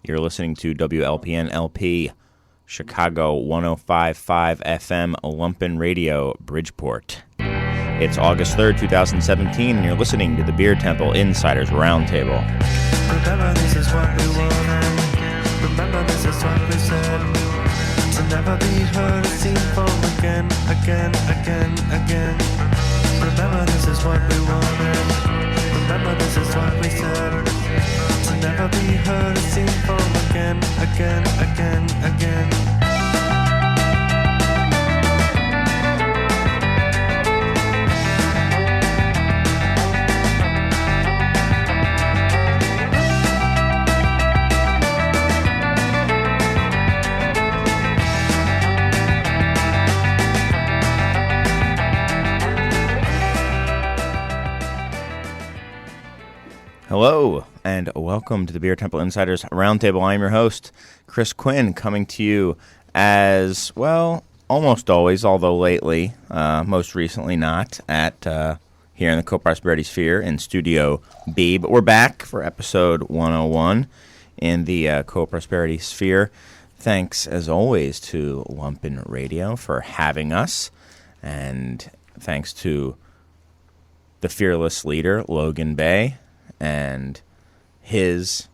You're listening to WLPN LP, Chicago 105.5 FM, Lumpen Radio, Bridgeport. It's August 3rd, 2017, and you're listening to the Beer Temple Insiders Roundtable. Remember, this is what we wanted. Remember, this is what we said. To never be heard or seen from again. Remember, this is what we wanted. Remember, this is what we said. To never be heard or seen from again. Hello, and welcome to the Beer Temple Insiders Roundtable. I'm your host, Chris Quinn, coming to you as, well, almost always, although lately, most recently not, at here in the Co-Prosperity Sphere in Studio B. But we're back for episode 101 in the Co-Prosperity Sphere. Thanks, as always, to Lumpen Radio for having us, and thanks to the fearless leader, Logan Bay, and his,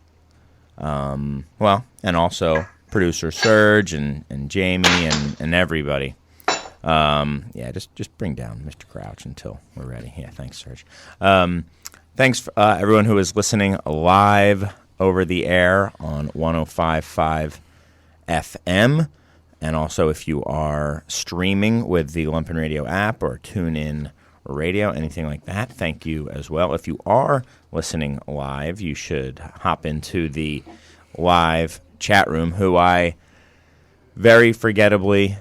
and also producer Serge and Jamie and everybody. Just bring down Mr. Crouch until we're ready. Yeah, thanks, Serge. Thanks everyone who is listening live over the air on 105.5 FM, and also if you are streaming with the Lumpen Radio app or TuneIn Radio, anything like that, thank you as well. If you are listening live, you should hop into the live chat room, who I very regrettably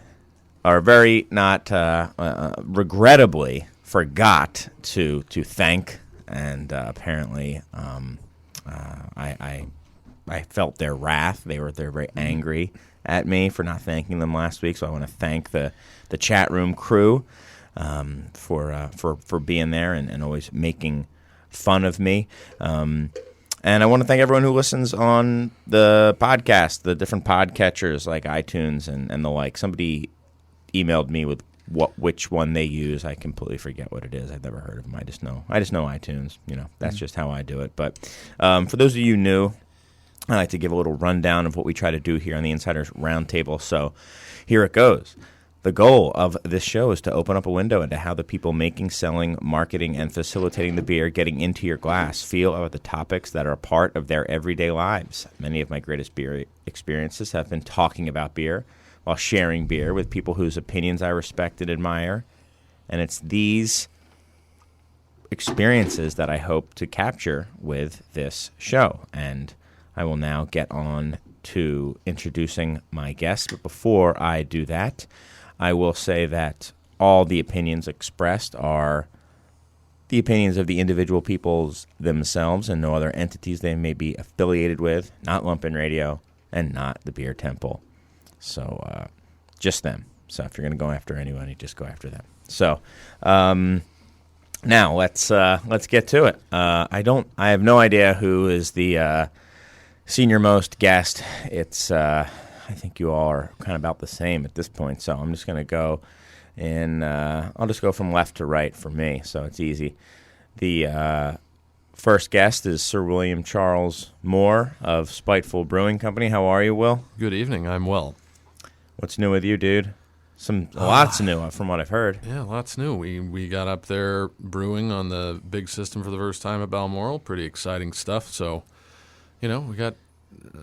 forgot to thank, and apparently I felt their wrath. They're very angry at me for not thanking them last week, so I want to thank the chat room crew for being there and always making fun of me. And I want to thank everyone who listens on the podcast, the different podcatchers like iTunes and the like. Somebody emailed me with which one they use. I completely forget what it is. I've never heard of them. I just know iTunes. You know, that's just how I do it. But for those of you new, I like to give a little rundown of what we try to do here on the Insiders Roundtable. So here it goes. The goal of this show is to open up a window into how the people making, selling, marketing, and facilitating the beer getting into your glass feel about the topics that are a part of their everyday lives. Many of my greatest beer experiences have been talking about beer while sharing beer with people whose opinions I respect and admire. And it's these experiences that I hope to capture with this show. And I will now get on to introducing my guests. But before I do that, I will say that all the opinions expressed are the opinions of the individual peoples themselves and no other entities they may be affiliated with, not Lumpen Radio and not the Beer Temple. So just them. So if you're going to go after anyone, you just go after them. So now let's get to it. I have no idea who is the senior most guest. It's I think you all are kind of about the same at this point, so I'm just going to go I'll just go from left to right for me, so it's easy. The first guest is Sir William Charles Moore of Spiteful Brewing Company. How are you, Will? Good evening. I'm well. What's new with you, dude? Lots new from what I've heard. Yeah, lots new. We got up there brewing on the big system for the first time at Balmoral. Pretty exciting stuff. So, we got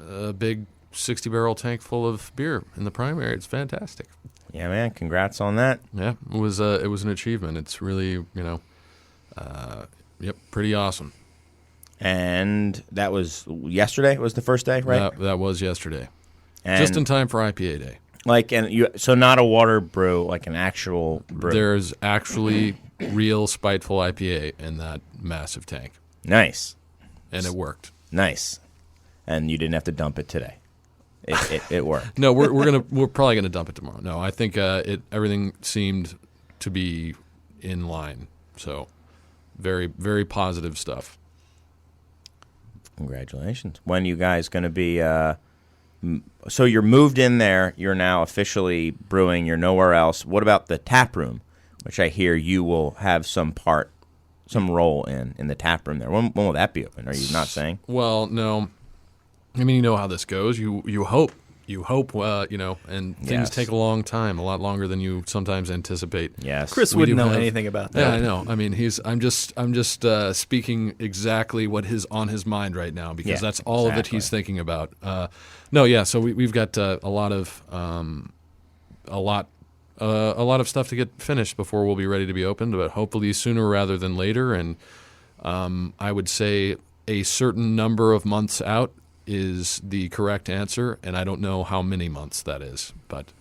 a big 60-barrel tank full of beer in the primary. It's fantastic. Yeah, man. Congrats on that. Yeah, it was an achievement. It's really, pretty awesome. And that was yesterday? Was the first day, right? That was yesterday. And just in time for IPA day. So not a water brew, like an actual brew. There's actually real Spiteful IPA in that massive tank. Nice. And it worked. Nice. And you didn't have to dump it today. It worked. No, we're probably gonna dump it tomorrow. No, I think everything seemed to be in line. So very, very positive stuff. Congratulations. When you guys going to be? So you're moved in there. You're now officially brewing. You're nowhere else. What about the tap room, which I hear you will have some role in the tap room there? When will that be open? Are you not saying? Well, no. I mean, you know how this goes. You hope. And things Yes. take a long time, a lot longer than you sometimes anticipate. Yes. Chris wouldn't know anything about that. Yeah, I know. I mean, I'm just speaking exactly what is on his mind right now because that's all of it he's thinking about. So we've got a lot of stuff to get finished before we'll be ready to be opened, but hopefully sooner rather than later. And I would say a certain number of months out is the correct answer, and I don't know how many months that is, but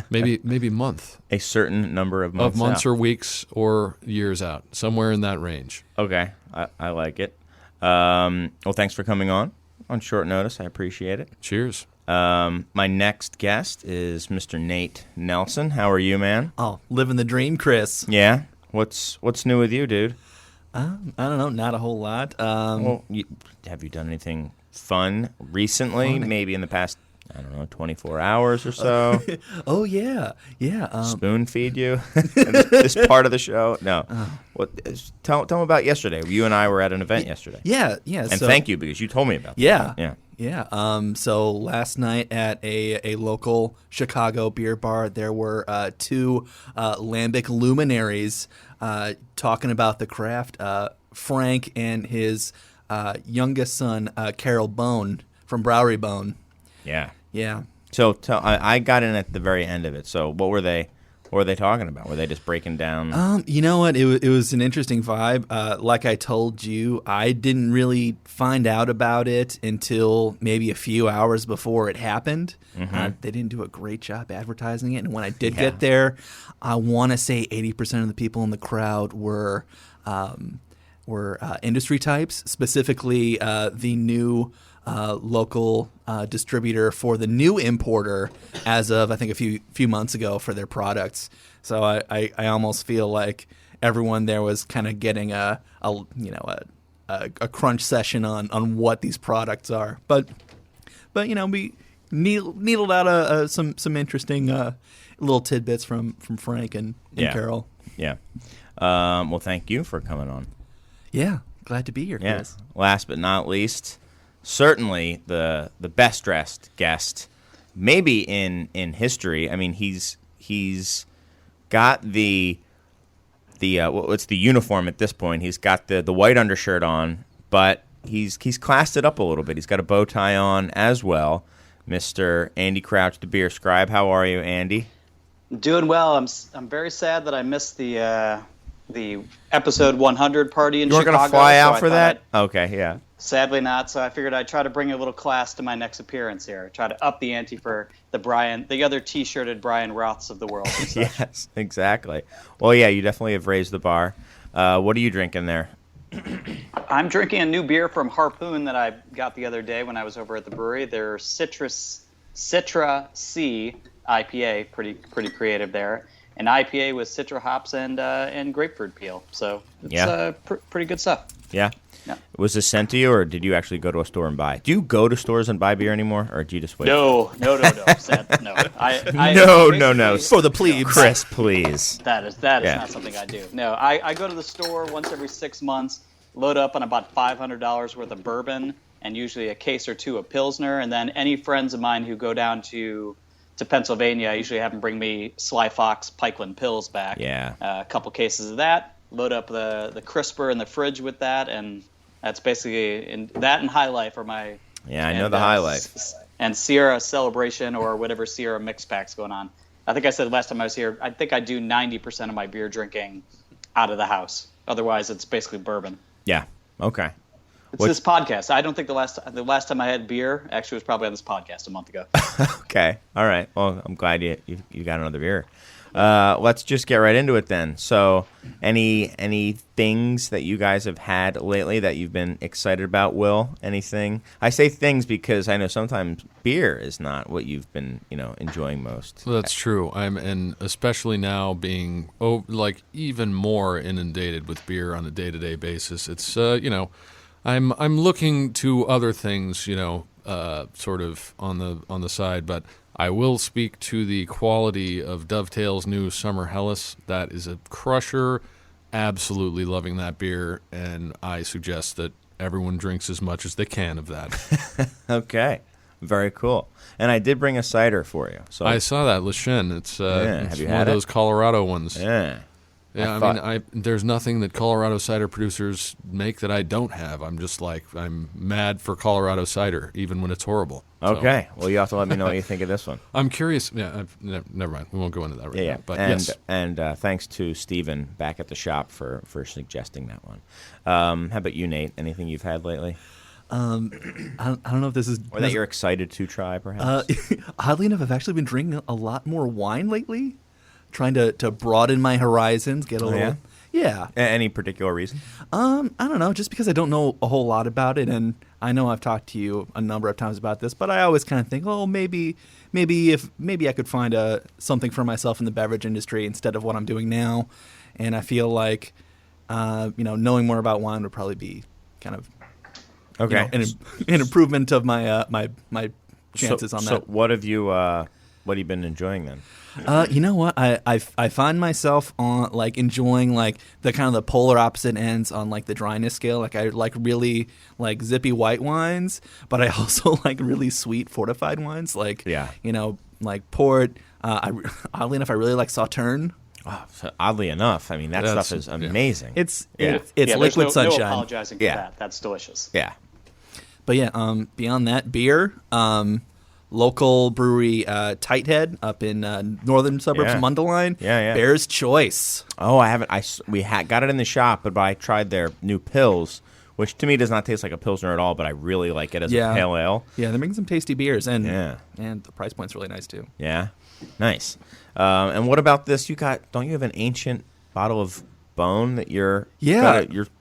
maybe month. A certain number of months out. Or weeks or years out, somewhere in that range. Okay, I like it. Well, thanks for coming on short notice. I appreciate it. Cheers. My next guest is Mr. Nate Nelson. How are you, man? Oh, living the dream, Chris. Yeah? What's new with you, dude? I don't know, not a whole lot. Well, have you done anything fun recently? Maybe in the past, 24 hours or so? Oh, yeah. Spoon feed you? this part of the show? No. Tell them about yesterday. You and I were at an event yesterday. Yeah. And thank you, because you told me about that. Yeah. So last night at a local Chicago beer bar, there were two lambic luminaries talking about the craft. Frank and his youngest son, Carol Bone from Bowery Bone. Yeah. Yeah. So I got in at the very end of it. So what were they talking about? Were they just breaking down? You know what? It was an interesting vibe. Like I told you, I didn't really find out about it until maybe a few hours before it happened. Mm-hmm. They didn't do a great job advertising it. And when I did get there, I want to say 80% of the people in the crowd were industry types, specifically the new local distributor for the new importer as of, I think, a few months ago for their products. So I almost feel like everyone there was kind of getting a crunch session on what these products are. But we needled out some interesting little tidbits from Frank and Carol. Yeah. Well, thank you for coming on. Yeah, glad to be here, Chris. Last but not least, certainly the best dressed guest, maybe in history. I mean, he's got the what's the uniform at this point? He's got the white undershirt on, but he's classed it up a little bit. He's got a bow tie on as well. Mr. Andy Crouch, the beer scribe. How are you, Andy? Doing well. I'm very sad that I missed the episode 100 party in Chicago. You weren't going to fly out for that? Okay, yeah. Sadly not, so I figured I'd try to bring a little class to my next appearance here. Try to up the ante for the other T-shirted Brian Roths of the world. Yes, exactly. Well, yeah, you definitely have raised the bar. What are you drinking there? I'm drinking a new beer from Harpoon that I got the other day when I was over at the brewery. Their Citra C IPA, pretty creative there. An IPA with citra hops and grapefruit peel. So it's pretty good stuff. Yeah. Was this sent to you, or did you actually go to a store and buy? Do you go to stores and buy beer anymore, or do you just wait? No. Sad, no. No. For the plebes. Chris, please. That is not something I do. No, I go to the store once every 6 months, load up on about $500 worth of bourbon, and usually a case or two of Pilsner, and then any friends of mine who go down to Pennsylvania, I usually have them bring me Sly Fox Pikeland Pills back. Yeah. A couple cases of that. Load up the crisper in the fridge with that, and that's basically that and High Life are my. Yeah, I know the High Life. And Sierra Celebration or whatever Sierra mix pack's going on. I think I said last time I was here, I think I do 90% of my beer drinking out of the house. Otherwise, it's basically bourbon. Yeah. Okay. It's this podcast. I don't think the last time I had beer actually was probably on this podcast a month ago. Okay. All right. Well, I'm glad you got another beer. Let's just get right into it then. So, any things that you guys have had lately that you've been excited about? Will, anything? I say things because I know sometimes beer is not what you've been enjoying most. Well, that's true. And especially now being even more inundated with beer on a day-to-day basis. It's I'm looking to other things, sort of on the side, but I will speak to the quality of Dovetail's new Summer Helles. That is a crusher. Absolutely loving that beer, and I suggest that everyone drinks as much as they can of that. Okay. Very cool. And I did bring a cider for you. So I saw that, Le Chien. It's, Have it's you one had of it? those Colorado ones. Yeah. Yeah, I mean, there's nothing that Colorado cider producers make that I don't have. I'm just like, I'm mad for Colorado cider, even when it's horrible. So, Okay. Well, you have to let me know what you think of this one. I'm curious. Yeah, never mind. We won't go into that right Yeah. now. But and yes. and thanks to Steven back at the shop for suggesting that one. How about you, Nate? Anything you've had lately? I don't know if this is Or that you're excited to try, perhaps? oddly enough, I've actually been drinking a lot more wine lately, trying to broaden my horizons, get a little. Yeah. Any particular reason? I don't know, just because I don't know a whole lot about it, and I know I've talked to you a number of times about this, but I always kind of think, oh, maybe I could find something for myself in the beverage industry instead of what I'm doing now, and I feel like, knowing more about wine would probably be kind of Okay. an improvement of my my chances on So that. what have you been enjoying then? You know what? I find myself on enjoying the kind of the polar opposite ends on the dryness scale. Like I really like zippy white wines, but I also like really sweet fortified wines. Like port. Oddly enough, I really like Sauterne. Oh, so oddly enough, I mean that stuff is amazing. It's there's liquid sunshine. No apologizing for that. That's delicious. Yeah. But yeah, beyond that, beer. Local brewery, Tighthead, up in northern suburbs of Mundelein. Yeah. Bear's Choice. Oh, I haven't. We got it in the shop, but I tried their new pills, which to me does not taste like a pilsner at all. But I really like it as a pale ale. Yeah, they're making some tasty beers, and Yeah. the price point's really nice too. Yeah, nice. And what about this? Don't you have an ancient bottle of Bone that you're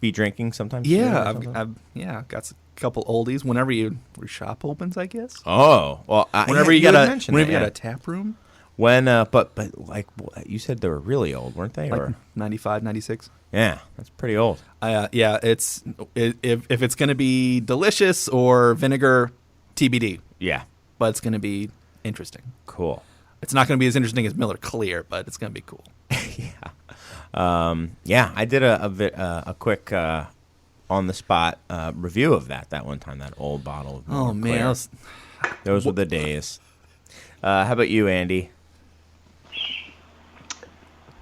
be drinking sometimes? Yeah, I've got a couple oldies. Whenever your shop opens, I guess. Oh, well, Whenever you got a tap room. When but like you said, they were really old, weren't they? Like or 95, 96. Yeah, that's pretty old. If it's going to be delicious or vinegar, TBD. Yeah, But it's going to be interesting. cool. It's not going to be as interesting as Miller Clear, but it's going to be cool. I did a quick on the spot review of that one time. That old bottle of Miller Oh man, Clear. Those were the days. How about you, Andy?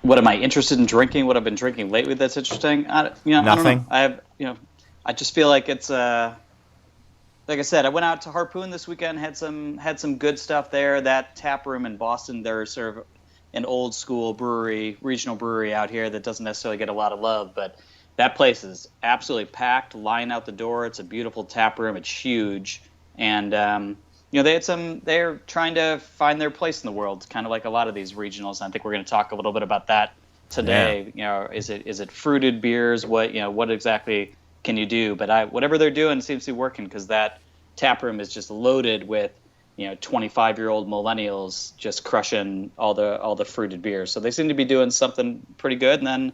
What am I interested in drinking? What I've been drinking lately that's interesting? Nothing. I don't know. I just feel like it's like I said, I went out to Harpoon this weekend, had some good stuff there. That tap room in Boston, they're sort of an old school brewery, regional brewery out here that doesn't necessarily get a lot of love, but that place is absolutely packed, line out the door. It's a beautiful tap room. It's huge, and they're trying to find their place in the world, kind of like a lot of these regionals. And I think we're going to talk a little bit about that today. Yeah. Is it fruited beers? What exactly can you do? But whatever they're doing seems to be working, because that tap room is just loaded with 25-year-old millennials just crushing all the fruited beers. So they seem to be doing something pretty good. And then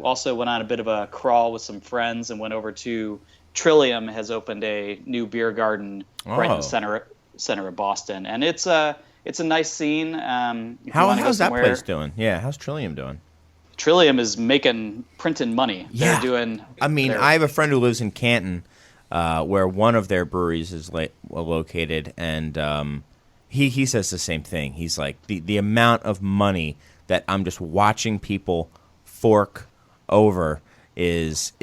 also went on a bit of a crawl with some friends and went over to Trillium. Has opened a new beer garden right in the center of Boston, and it's a nice scene. How's that place doing? Yeah, how's Trillium doing? Trillium is printing money. Yeah. They're doing. I have a friend who lives in Canton, where one of their breweries is located, and he says the same thing. He's like, the amount of money that I'm just watching people fork over is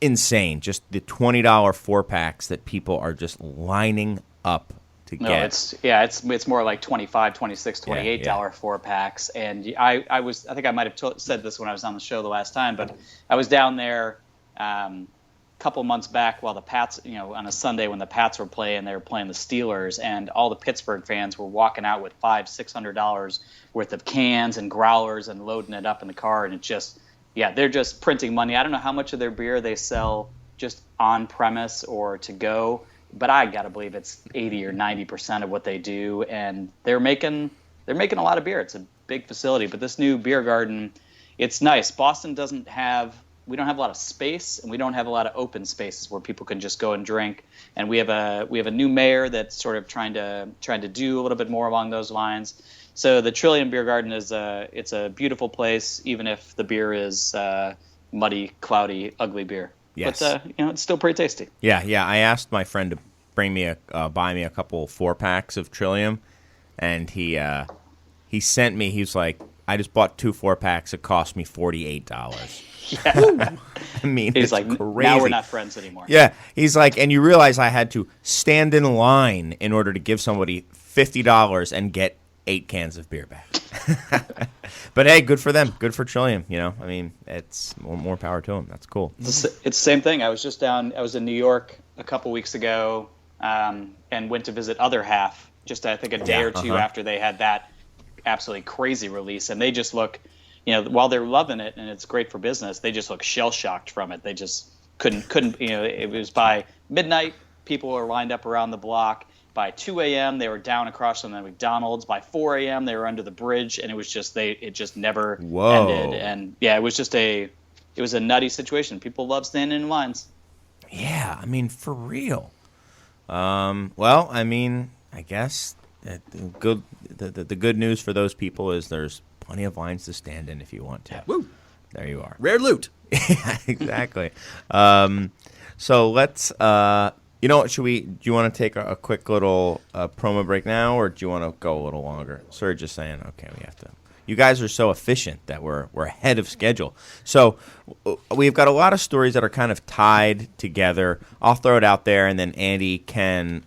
insane. Just the $20 4-packs that people are just lining up to get. It's more like $25, $26, $28 4-packs. And I think I might have said this when I was on the show the last time, but I was down there couple months back while the Pats, on a Sunday when the Pats were playing, they were playing the Steelers, and all the Pittsburgh fans were walking out with $500-$600 worth of cans and growlers and loading it up in the car, and they're just printing money. I don't know how much of their beer they sell just on premise or to go, but I gotta believe it's 80 or 90% of what they do, and they're making a lot of beer. It's a big facility, but this new beer garden, it's nice. Boston doesn't have a lot of space, and we don't have a lot of open spaces where people can just go and drink. And we have a new mayor that's sort of trying to do a little bit more along those lines. So the Trillium Beer Garden it's a beautiful place, even if the beer is muddy, cloudy, ugly beer. Yes. But it's still pretty tasty. Yeah. I asked my friend to bring me buy me a couple 4-packs of Trillium, and he sent me. He's like, I just bought 2 4-packs. It cost me $48. Yeah. I mean, He's it's like, crazy. now we're not friends anymore. Yeah, he's like, and you realize I had to stand in line in order to give somebody $50 and get 8 cans of beer back. But hey, good for them. Good for Trillium. I mean, it's more power to them. That's cool. It's the same thing. I was in New York a couple weeks ago, and went to visit Other Half just I think a day or two after they had that absolutely crazy release, and they just look, while they're loving it and it's great for business, they just look shell shocked from it. They just couldn't. It was by midnight, people were lined up around the block. By 2 a.m., they were down across from the McDonald's. By 4 a.m., they were under the bridge, and it was just it just never ended. And yeah, it was a nutty situation. People love standing in lines. Yeah, I mean, for real. Well, I mean, I guess the good news for those people is there's plenty of lines to stand in if you want to. Yeah. Woo! There you are. Rare loot. Yeah, exactly. So let's. Do you want to take a quick little promo break now, or do you want to go a little longer? Sir, just saying, okay, we have to. You guys are so efficient that we're ahead of schedule. So we've got a lot of stories that are kind of tied together. I'll throw it out there, and then Andy can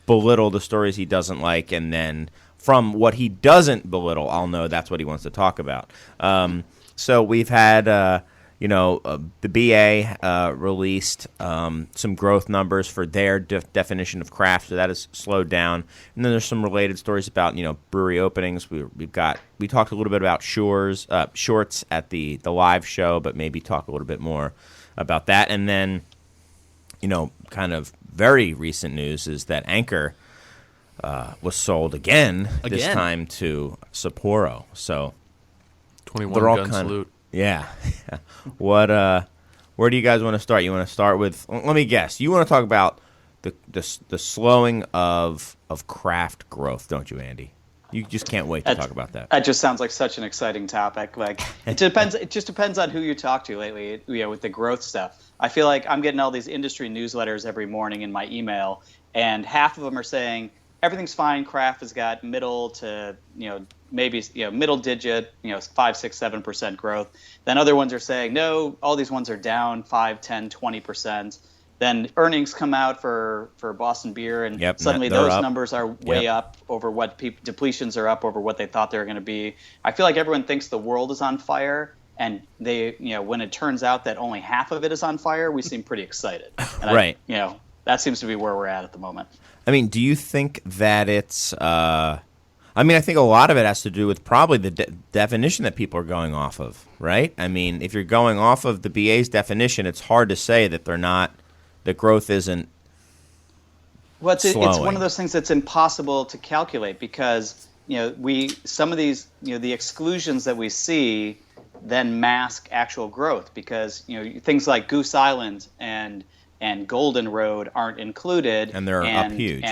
belittle the stories he doesn't like, and then from what he doesn't belittle, I'll know that's what he wants to talk about. So we've had... the BA released some growth numbers for their definition of craft, so that has slowed down. And then there's some related stories about brewery openings. We talked a little bit about shorts at the live show, but maybe talk a little bit more about that. And then kind of very recent news is that Anchor was sold again. This time to Sapporo. So 21 they're all gun salute. Yeah. Where do you guys want to start? You want to start with, let me guess, you want to talk about the slowing of craft growth, don't you, Andy? You just can't wait to talk about that. That just sounds like such an exciting topic. Like it just depends on who you talk to lately, with the growth stuff. I feel like I'm getting all these industry newsletters every morning in my email, and half of them are saying everything's fine. Craft has got middle to, maybe middle digit, 5, 6, 7% growth. Then other ones are saying, no, all these ones are down 5, 10, 20%. Then earnings come out for Boston Beer, and suddenly those numbers are way up over what depletions are up over what they thought they were going to be. I feel like everyone thinks the world is on fire, and they, when it turns out that only half of it is on fire, we seem pretty excited. And right. That seems to be where we're at the moment. I mean, do you think that it's I think a lot of it has to do with probably the definition that people are going off of, right? I mean, if you're going off of the BA's definition, it's hard to say that the growth isn't Well, it's slowing. one of those things that's impossible to calculate because, some of these, the exclusions that we see then mask actual growth because, things like Goose Island and Golden Road aren't included. And they're up huge,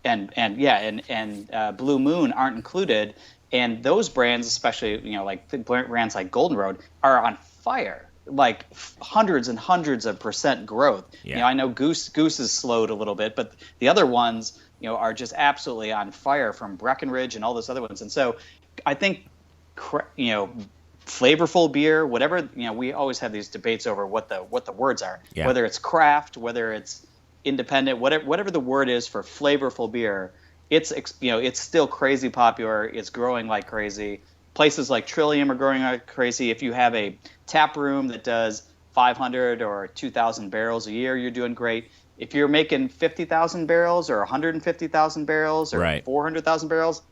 and Blue Moon aren't included, and those brands, especially like brands like Golden Road, are on fire, like hundreds and hundreds of % growth. Yeah. I know Goose has slowed a little bit, but the other ones, are just absolutely on fire from Breckenridge and all those other ones. And so, I think, flavorful beer, whatever, we always have these debates over what the words are, whether it's craft, whether it's independent, whatever the word is for flavorful beer, it's still crazy popular. It's growing like crazy. Places like Trillium are growing like crazy. If you have a tap room that does 500 or 2,000 barrels a year, you're doing great. If you're making 50,000 barrels or 150,000 barrels or 400,000 barrels,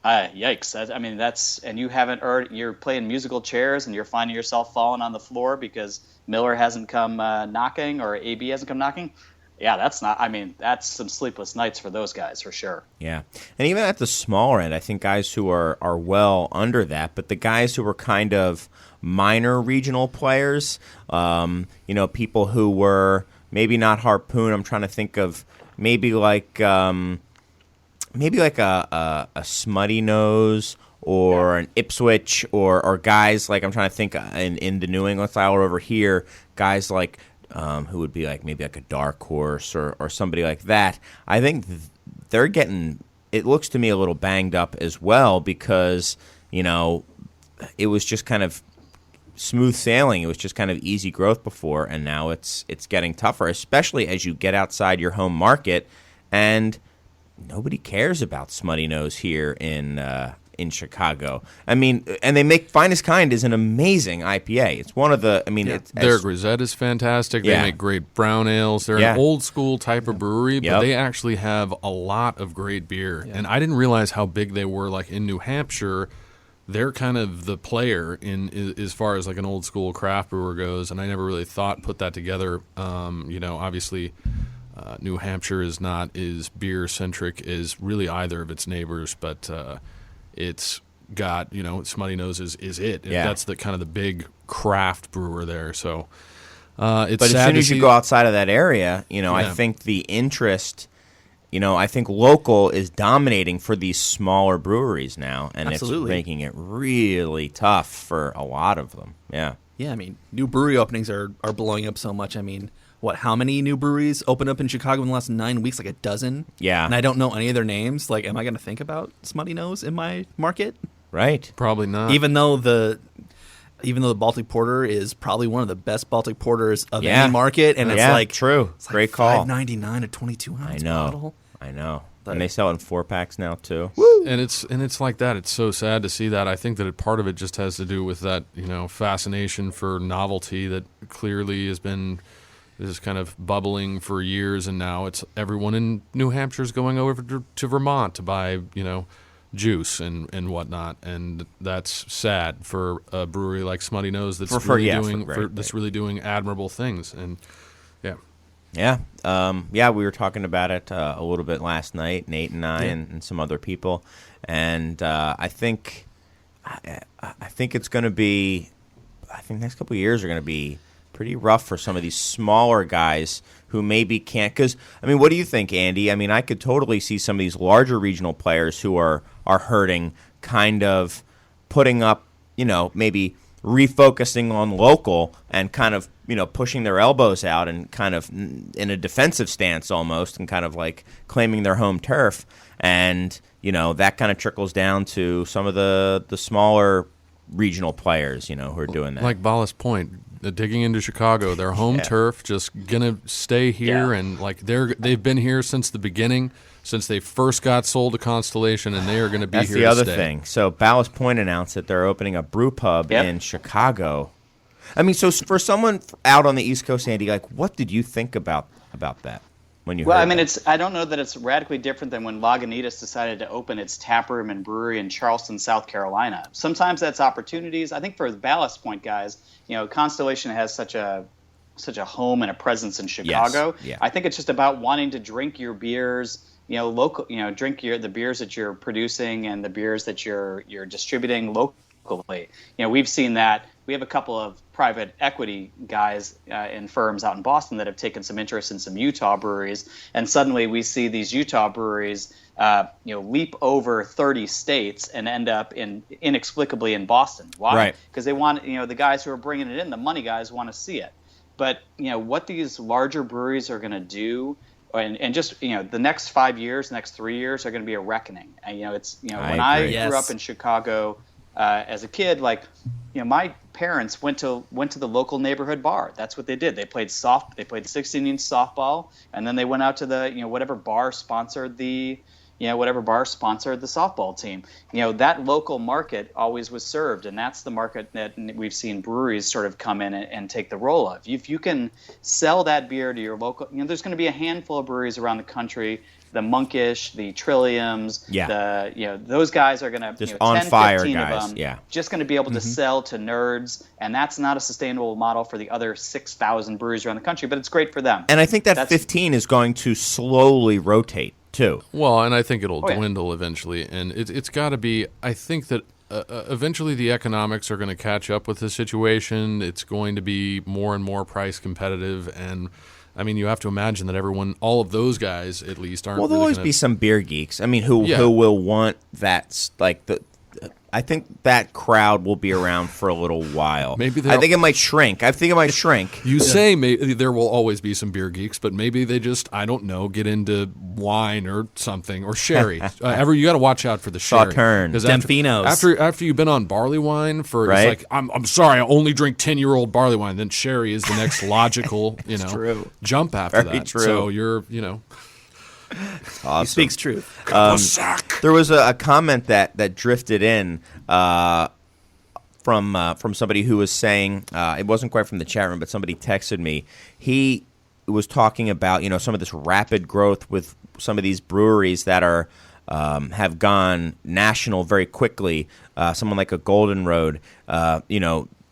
yikes! And you haven't earned. You're playing musical chairs and you're finding yourself falling on the floor because Miller hasn't come knocking or AB hasn't come knocking. yeah, that's not. I mean, that's some sleepless nights for those guys for sure. Yeah. And even at the smaller end, I think guys who are well under that, but the guys who were kind of minor regional players, people who were maybe not Harpoon. I'm trying to think of maybe like a Smutty Nose or an Ipswich or guys like, I'm trying to think in the New England style or over here, guys like who would be like maybe like a Dark Horse or somebody like that. I think they're getting, it looks to me, a little banged up as well because, it was just kind of smooth sailing. It was just kind of easy growth before, and now it's getting tougher, especially as you get outside your home market, and nobody cares about Smutty Nose here in Chicago. I mean, and they make Finest Kind is an amazing IPA. It's one of the, their Grisette is fantastic. They make great brown ales. They're an old school type of brewery, but they actually have a lot of great beer. Yeah. And I didn't realize how big they were. Like in New Hampshire, they're kind of the player in as far as like an old school craft brewer goes. And I never really put that together. Obviously, New Hampshire is not as beer centric as really either of its neighbors, but it's got, Smutty Nose is it. Yeah. That's the kind of the big craft brewer there. So it's but as sad soon to as you see. go outside of that area, I think the interest, I think local is dominating for these smaller breweries now, and Absolutely. It's making it really tough for a lot of them. Yeah. Yeah, I mean, new brewery openings are blowing up so much. I mean, how many new breweries opened up in Chicago in the last 9 weeks? Like a dozen? Yeah. And I don't know any of their names. Like, am I going to think about Smutty Nose in my market? Right. Probably not. Even though the Baltic Porter is probably one of the best Baltic Porters of any market, and it's like true. It's like Great call. $5.99 a 22-ounce bottle. I know. And they sell it in 4-packs now too. Woo! And it's like that. It's so sad to see that. I think that part of it just has to do with that, fascination for novelty that clearly has been is kind of bubbling for years, and now it's everyone in New Hampshire is going over to Vermont to buy, juice and whatnot, and that's sad for a brewery like Smutty Nose that's really doing admirable things, and yeah, we were talking about it a little bit last night, Nate and I, and some other people, and I think it's going to be, I think the next couple of years are going to be pretty rough for some of these smaller guys who maybe can't. Because, what do you think, Andy? I could totally see some of these larger regional players who are hurting, kind of putting up, maybe refocusing on local and kind of, pushing their elbows out and kind of in a defensive stance almost, and kind of like claiming their home turf. And, that kind of trickles down to some of the smaller regional players, who are doing that. Like Ballast Point, digging into Chicago, their home turf, just gonna stay here, and like they've been here since the beginning, since they first got sold to Constellation, and they are going to be That's here the to other stay. thing. So Ballast Point announced that they're opening a brew pub in Chicago. So for someone out on the East Coast, Andy, like, what did you think about that when you heard that? I don't know that it's radically different than when Lagunitas decided to open its tap room and brewery in Charleston, South Carolina. Sometimes that's opportunities. I think for the Ballast Point guys, Constellation has such a home and a presence in Chicago. Yes. Yeah. I think it's just about wanting to drink your beers, local, drink the beers that you're producing and the beers that you're distributing locally. We've seen that. We have a couple of private equity guys in firms out in Boston that have taken some interest in some Utah breweries, and suddenly we see these Utah breweries, leap over 30 states and end up inexplicably in Boston. Why? Right. Because they want, the guys who are bringing it in, the money guys, want to see it. But what these larger breweries are going to do, and just the next 5 years, next 3 years are going to be a reckoning. And when I grew up in Chicago as a kid, my parents went to the local neighborhood bar. That's what they did. They played 16-inch softball, and then they went out to the whatever bar sponsored the softball team. That local market always was served, and that's the market that we've seen breweries sort of come in and take the role of. If you can sell that beer to your local, there's going to be a handful of breweries around the country the Monkish, the Trilliums, those guys are going to just on 10, fire 15 guys, of them, just going to be able to sell to nerds, and that's not a sustainable model for the other 6,000 breweries around the country, but it's great for them. And I think that's 15 is going to slowly rotate too. Well, and I think it'll dwindle eventually, and it's got to be. I think that eventually the economics are going to catch up with the situation. It's going to be more and more price competitive, and I mean, you have to imagine that all of those guys at least aren't. Well, there'll really always be some beer geeks. I mean, who will want that? Like I think that crowd will be around for a little while. I think it might shrink. You say maybe there will always be some beer geeks, but maybe they just, I don't know, get into wine or something, or sherry. You got to watch out for the sherry. Sauterne. Damfinos. After you've been on barley wine for, it's like, I'm sorry, I only drink 10-year-old barley wine. Then sherry is the next logical, jump after Very that. true. So you're, Awesome. He speaks truth. There was a comment that drifted in from somebody who was saying, it wasn't quite from the chat room, but somebody texted me. He was talking about some of this rapid growth with some of these breweries that are have gone national very quickly. Someone like a Golden Road.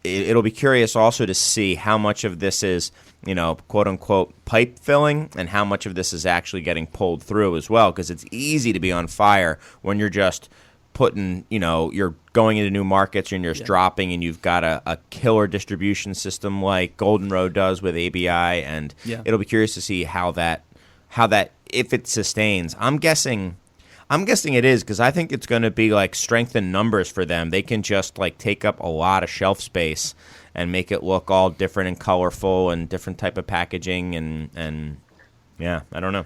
It'll be curious also to see how much of this is, quote unquote, pipe filling, and how much of this is actually getting pulled through as well. Because it's easy to be on fire when you're just putting, you're going into new markets and you're just dropping, and you've got a killer distribution system like Golden Road does with ABI, and it'll be curious to see how that if it sustains. I'm guessing it is, because I think it's going to be like strength in numbers for them. They can just like take up a lot of shelf space and make it look all different and colorful and different type of packaging and I don't know.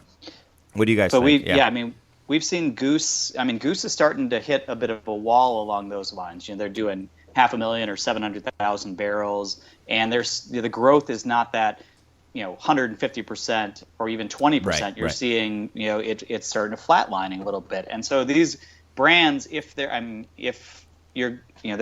What do you guys think? We've seen Goose. I mean, Goose is starting to hit a bit of a wall along those lines. They're doing 500,000 or 700,000 barrels, and the growth is not that 150% or even 20%. You're seeing it's starting to flatlining a little bit, and so these brands, there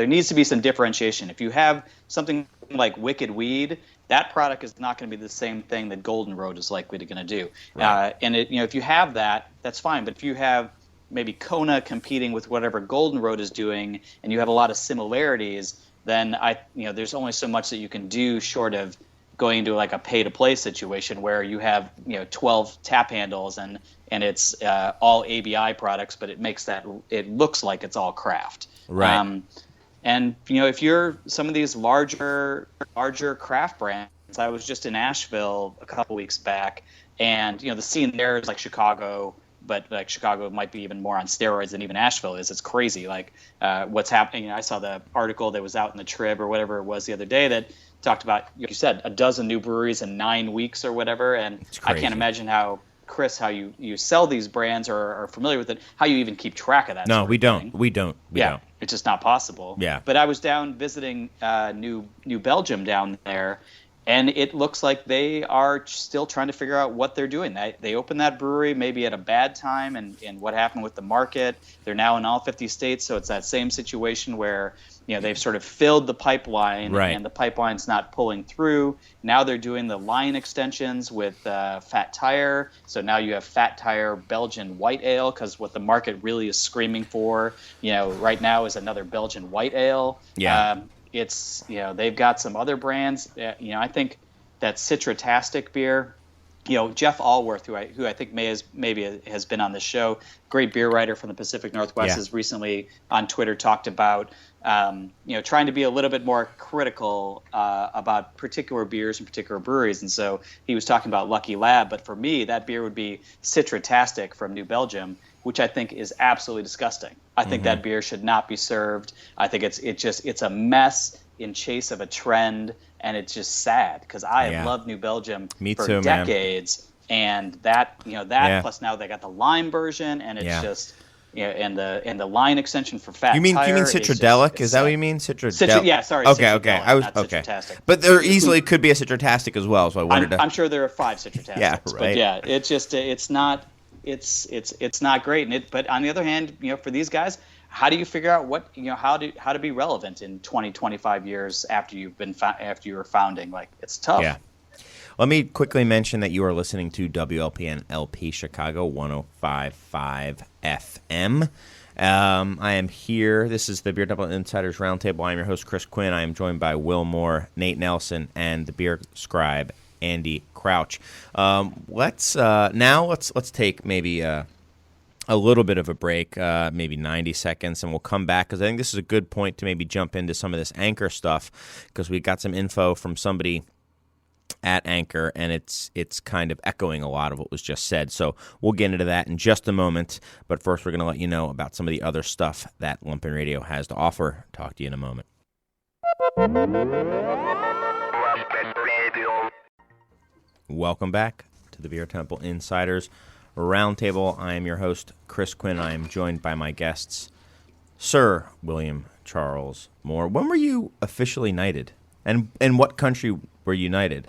needs to be some differentiation. If you have something like Wicked Weed, that product is not going to be the same thing that Golden Road is likely to going to do. And if you have that, that's fine. But if you have maybe Kona competing with whatever Golden Road is doing, and you have a lot of similarities, then there's only so much that you can do short of going into like a pay-to-play situation where you have 12 tap handles and it's all ABI products, but it looks like it's all craft. Right. And if you're some of these larger craft brands, I was just in Asheville a couple weeks back, and the scene there is like Chicago, but like Chicago might be even more on steroids than even Asheville is. It's crazy, like what's happening. I saw the article that was out in the Trib or whatever it was the other day that talked about, like you said, a dozen new breweries in 9 weeks or whatever, and I can't imagine how you sell these brands or are familiar with it, how you even keep track of that. No, we don't. We don't. It's just not possible. Yeah. But I was down visiting New Belgium down there, and it looks like they are still trying to figure out what they're doing. They opened that brewery maybe at a bad time, and what happened with the market. They're now in all 50 states, so it's that same situation where they've sort of filled the pipeline, and the pipeline's not pulling through. Now they're doing the line extensions with Fat Tire. So now you have Fat Tire Belgian White Ale, because what the market really is screaming for, right now is another Belgian White Ale. Yeah. It's they've got some other brands. I think that Citratastic beer. Jeff Allworth, who I think maybe has been on the show, great beer writer from the Pacific Northwest, has recently on Twitter talked about trying to be a little bit more critical about particular beers and particular breweries. And so he was talking about Lucky Lab, but for me, that beer would be Citratastic from New Belgium, which I think is absolutely disgusting. I think that beer should not be served. I think it's a mess in chase of a trend, and it's just sad because I have loved New Belgium for decades, man. And that plus now they got the lime version, and it's just and the line extension for Fat Tire. You mean Citradelic? Is that what you mean? Citradelic? Yeah, sorry. Okay. I was okay. But there easily could be a Citratastic as well. So I wondered. I'm sure there are 5 Citratastics. Yeah, right. But it's just it's not great. But on the other hand, for these guys, how do you figure out what how to be relevant in 20, 25 years after you were founding? Like, it's tough. Yeah. Let me quickly mention that you are listening to WLPN LP Chicago 105.5 FM. I am here. This is the Beer Temple Insiders Roundtable. I am your host, Chris Quinn. I am joined by Will Moore, Nate Nelson, and the beer scribe, Andy Crouch. Let's take maybe a little bit of a break, maybe 90 seconds, and we'll come back because I think this is a good point to maybe jump into some of this Anchor stuff because we got some info from somebody at Anchor, and it's kind of echoing a lot of what was just said. So we'll get into that in just a moment. But first, we're going to let you know about some of the other stuff that Lumpen Radio has to offer. Talk to you in a moment. Welcome back to the Beer Temple Insiders Roundtable. I am your host, Chris Quinn. I am joined by my guests, Sir William Charles Moore. When were you officially knighted? And in what country were you knighted?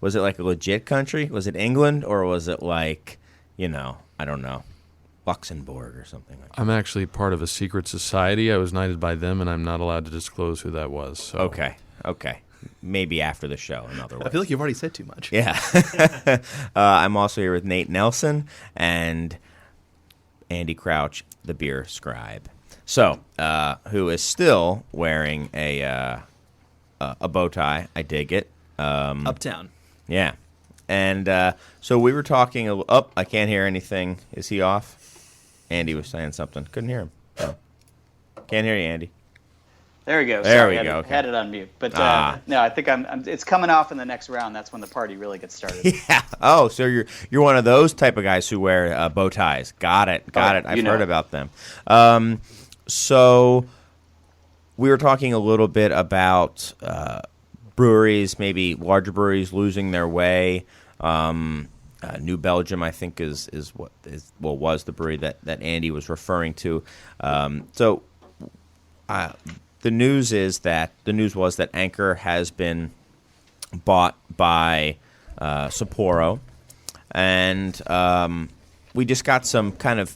Was it like a legit country? Was it England? Or was it like, I don't know, Luxembourg or something like that? I'm actually part of a secret society. I was knighted by them, and I'm not allowed to disclose who that was. So. Okay. Maybe after the show, in other words. I feel like you've already said too much. Yeah. I'm also here with Nate Nelson and Andy Crouch, the beer scribe. So, who is still wearing a bow tie. I dig it. Uptown. Yeah. And so we were talking. I can't hear anything. Is he off? Andy was saying something. Couldn't hear him. Oh. Can't hear you, Andy. There we go. There we Sorry, go. Had it on mute. But no, I think it's coming off in the next round. That's when the party really gets started. Yeah. Oh, so you're one of those type of guys who wear bow ties. Got it. I've heard about them. So we were talking a little bit about breweries, maybe larger breweries losing their way. New Belgium, I think, was the brewery that Andy was referring to. The news was that Anchor has been bought by Sapporo, and we just got some kind of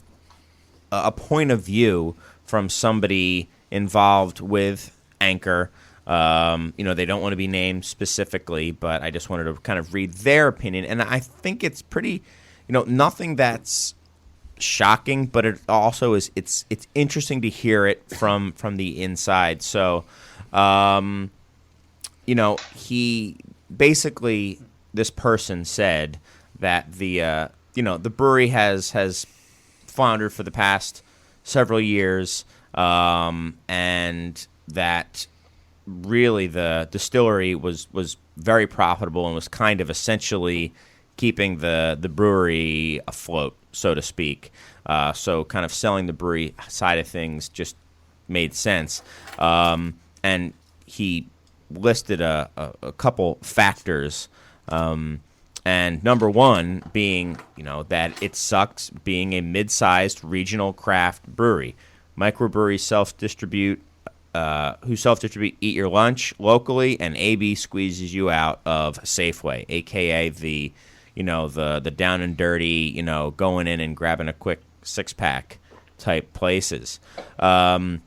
a point of view from somebody involved with Anchor. They don't want to be named specifically, but I just wanted to kind of read their opinion, and I think it's pretty, nothing that's shocking, but it also is. It's interesting to hear it from the inside. So, he basically, this person said that the brewery has floundered for the past several years, and that really the distillery was very profitable and was kind of essentially keeping the brewery afloat, so to speak. So kind of selling the brewery side of things just made sense. And he listed a couple factors. And number one being, that it sucks being a mid-sized regional craft brewery. Microbreweries self-distribute, eat your lunch locally, and AB squeezes you out of Safeway, a.k.a. the down and dirty, going in and grabbing a quick six-pack type places. And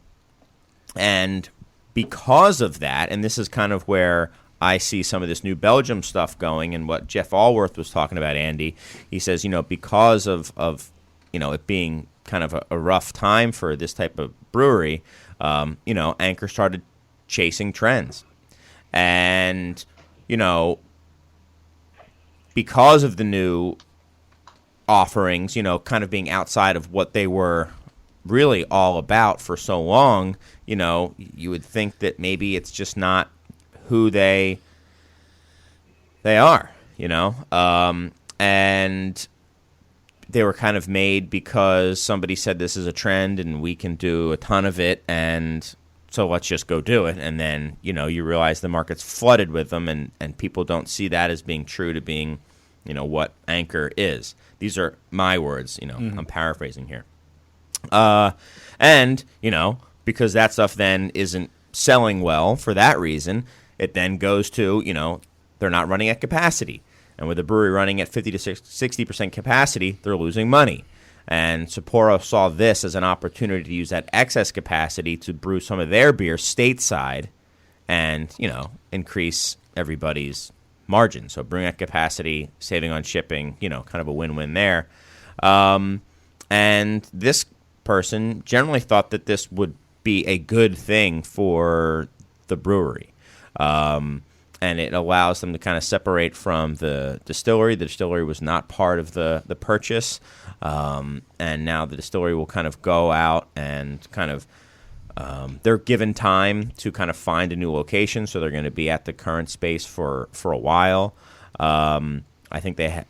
because of that, and this is kind of where I see some of this New Belgium stuff going, and what Jeff Allworth was talking about, Andy, he says, because of it being kind of a rough time for this type of brewery, Anchor started chasing trends. And, because of the new offerings, kind of being outside of what they were really all about for so long, you would think that maybe it's just not who they are, and they were kind of made because somebody said this is a trend and we can do a ton of it, and so let's just go do it. And then, you realize the market's flooded with them, and people don't see that as being true to being, what Anchor is. These are my words, I'm paraphrasing here. And, because that stuff then isn't selling well for that reason, it then goes to, they're not running at capacity. And with the brewery running at 50 to 60% capacity, they're losing money. And Sapporo saw this as an opportunity to use that excess capacity to brew some of their beer stateside and, increase everybody's margin. So brewing at capacity, saving on shipping, kind of a win-win there. And this person generally thought that this would be a good thing for the brewery. And it allows them to kind of separate from the distillery. The distillery was not part of the purchase. And now the distillery will kind of go out and kind of they're given time to kind of find a new location, so they're going to be at the current space for a while. I think they have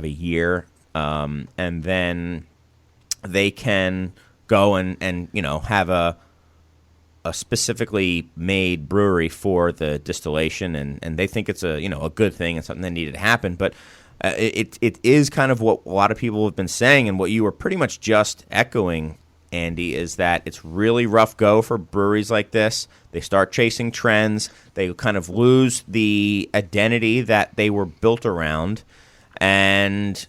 a year, and then they can go and have a specifically made brewery for the distillation, and they think it's a good thing and something that needed to happen. But it is kind of what a lot of people have been saying, and what you were pretty much just echoing, Andy, is that it's really rough go for breweries like this. They start chasing trends. They kind of lose the identity that they were built around, and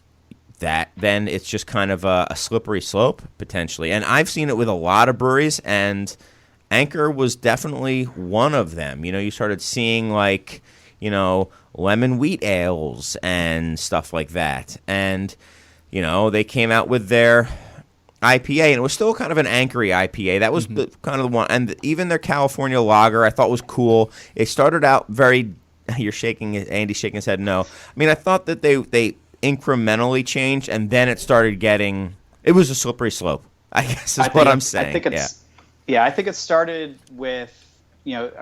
that then it's just kind of a slippery slope potentially. And I've seen it with a lot of breweries, and Anchor was definitely one of them. You started seeing lemon wheat ales and stuff like that. And, they came out with their IPA, and it was still kind of an anchory IPA. That was kind of the one. And even their California lager I thought was cool. It started out very – Andy's shaking his head no. I mean, I thought that they incrementally changed, and then it started getting – it was a slippery slope, I guess is what I'm saying. I think I think it started with,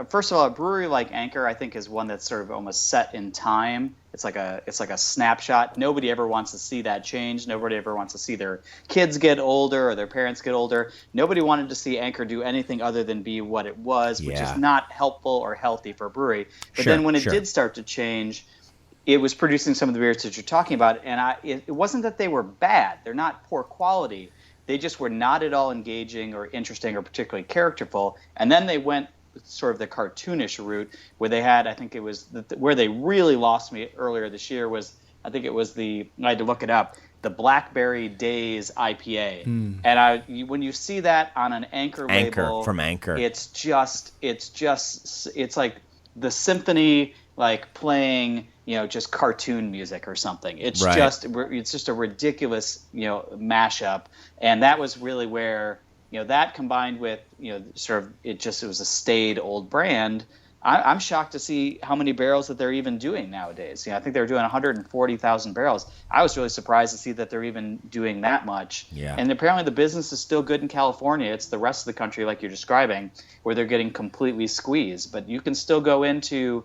first of all, a brewery like Anchor, I think, is one that's sort of almost set in time. It's like a snapshot. Nobody ever wants to see that change. Nobody ever wants to see their kids get older or their parents get older. Nobody wanted to see Anchor do anything other than be what it was, which is not helpful or healthy for a brewery. But then when it did start to change, it was producing some of the beers that you're talking about, and it wasn't that they were bad. They're not poor quality. They just were not at all engaging or interesting or particularly characterful. And then they went sort of the cartoonish route where they had, I think it was, where they really lost me earlier this year was, I think it was I had to look it up, the Blackberry Days IPA. And when you see that on an Anchor label. From Anchor. It's like the symphony playing, just cartoon music or something. It's just a ridiculous, mashup. And that was really where, that combined with, sort of, it was a staid old brand. I'm shocked to see how many barrels that they're even doing nowadays. I think they're doing 140,000 barrels. I was really surprised to see that they're even doing that much. Yeah. And apparently the business is still good in California. It's the rest of the country, like you're describing, where they're getting completely squeezed. But you can still go into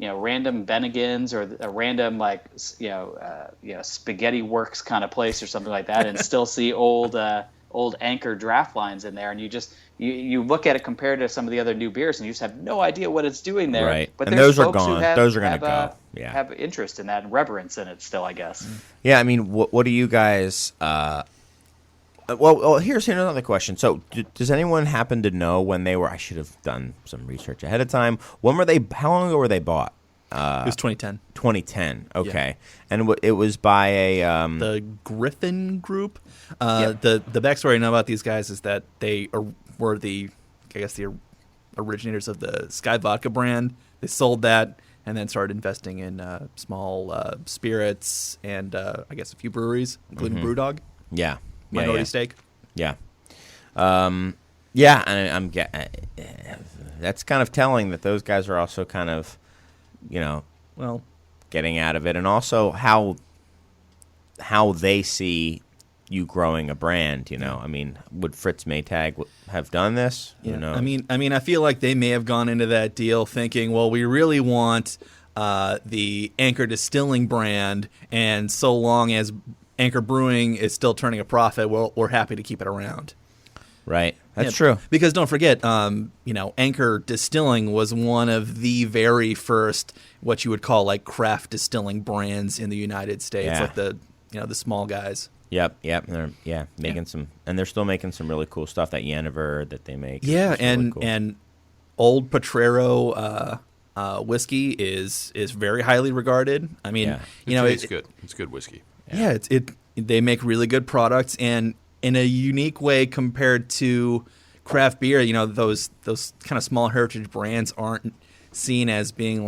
random Bennigan's or a random Spaghetti Works kind of place or something like that, and still see old Anchor draft lines in there, and you look at it compared to some of the other new beers, and you just have no idea what it's doing there. Right, but and there's those are folks gone. Who have, those are going to go. Yeah, have interest in that and reverence in it still, I guess. Yeah, I mean, what do you guys? Well, here's another question. So, does anyone happen to know when they were? I should have done some research ahead of time. When were they? How long ago were they bought? It was 2010. 2010. Okay, yeah. And it was by a the Griffin Group. The backstory I know about these guys is that they were the originators of the Sky Vodka brand. They sold that and then started investing in small spirits and I guess a few breweries, including BrewDog. Yeah. Minority stake. Yeah. Yeah, and that's kind of telling that those guys are also kind of, getting out of it, and also how they see you growing a brand. I mean, would Fritz Maytag have done this? Yeah. I mean, I feel like they may have gone into that deal thinking, well, we really want the Anchor Distilling brand, and so long as Anchor Brewing is still turning a profit, we're happy to keep it around. Right. That's true. Because don't forget, Anchor Distilling was one of the very first what you would call craft distilling brands in the United States, like the small guys. Yep. And they're making some, and they're still making some really cool stuff. That Yaniver that they make. Yeah, and really cool. And Old Potrero whiskey is very highly regarded. I mean, it's good. It's good whiskey. Yeah, they make really good products, and in a unique way compared to craft beer, those kind of small heritage brands aren't seen as being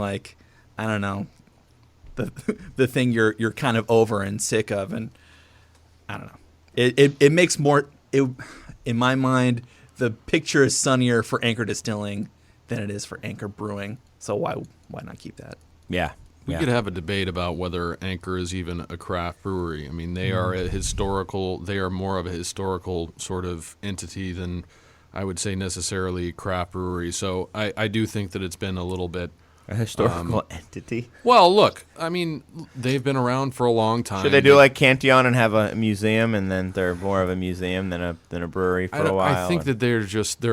the thing you're kind of over and sick of, and I don't know. It makes more in my mind. The picture is sunnier for Anchor Distilling than it is for Anchor Brewing. So why not keep that? Yeah. We could have a debate about whether Anchor is even a craft brewery. I mean, they are a historical. They are more of a historical sort of entity than I would say necessarily craft brewery. So I do think that it's been a little bit. A historical entity. Well, look, I mean, they've been around for a long time. Should they do like Cantillon and have a museum, and then they're more of a museum than a brewery for a while? I think that there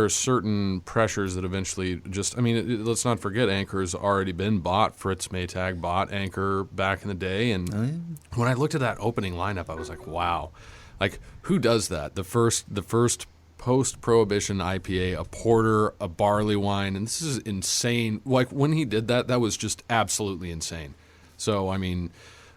are certain pressures that eventually just. I mean, let's not forget Anchor's already been bought. Fritz Maytag bought Anchor back in the day, and when I looked at that opening lineup, I was like, wow, like who does that? The first post-prohibition IPA, a porter, a barley wine, and this is insane. Like when he did that, that was just absolutely insane. So I mean,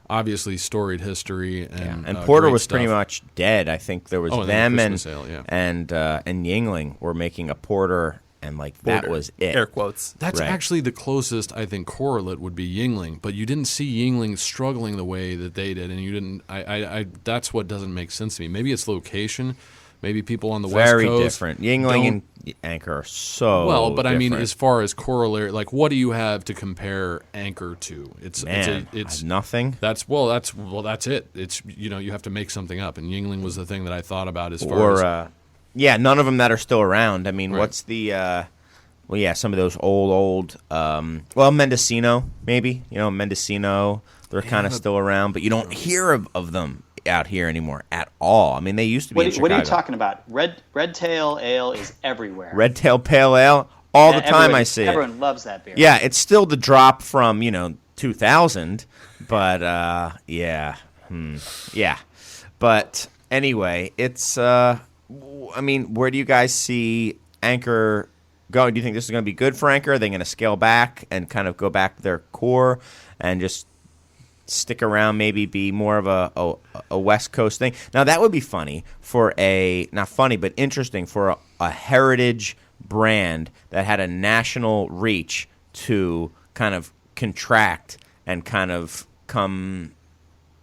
obviously storied history, and porter great was stuff. pretty much dead. I think there was Oh, and them then and Christmas Ale, yeah. and Yingling were making a porter, and like that was it. Air quotes. That's Right. actually the closest I think correlate would be Yingling, but you didn't see Yingling struggling the way that they did, and you didn't. I that's what doesn't make sense to me. Maybe it's location. Maybe people on the Very West Coast different. Yingling and Anchor are so well, but I mean, different. as far as corollary, like what do you have to compare Anchor to? It's nothing. That's it. It's you have to make something up, and Yingling was the thing that I thought about as far as None of them that are still around. I mean, Right. what's the some of those old Mendocino maybe. Mendocino, they're kind of still around, but you don't hear of them out here anymore at all. I mean, they used to be in Chicago. What are you talking about? Red Tail Ale is everywhere. Red Tail Pale Ale, all the time I see it. Everyone loves that beer. Yeah, it's still the drop from 2000, but yeah. But anyway, it's I mean, where do you guys see Anchor going? Do you think this is going to be good for Anchor? Are they going to scale back and kind of go back to their core and just stick around, maybe be more of a West Coast thing? Now, that would be funny for not funny, but interesting for a heritage brand that had a national reach to kind of contract and kind of come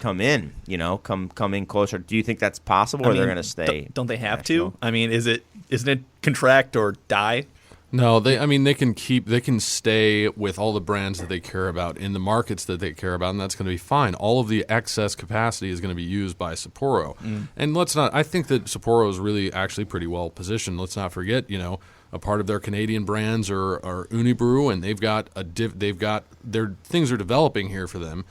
in, come in closer. Do you think that's possible, or they're going to stay? Don't they have national? to? I mean, isn't it contract or die? No, they can stay with all the brands that they care about in the markets that they care about, and that's going to be fine. All of the excess capacity is going to be used by Sapporo. And I think that Sapporo is really actually pretty well positioned. Let's not forget, a part of their Canadian brands are Unibrew, and they've got their things are developing here for them.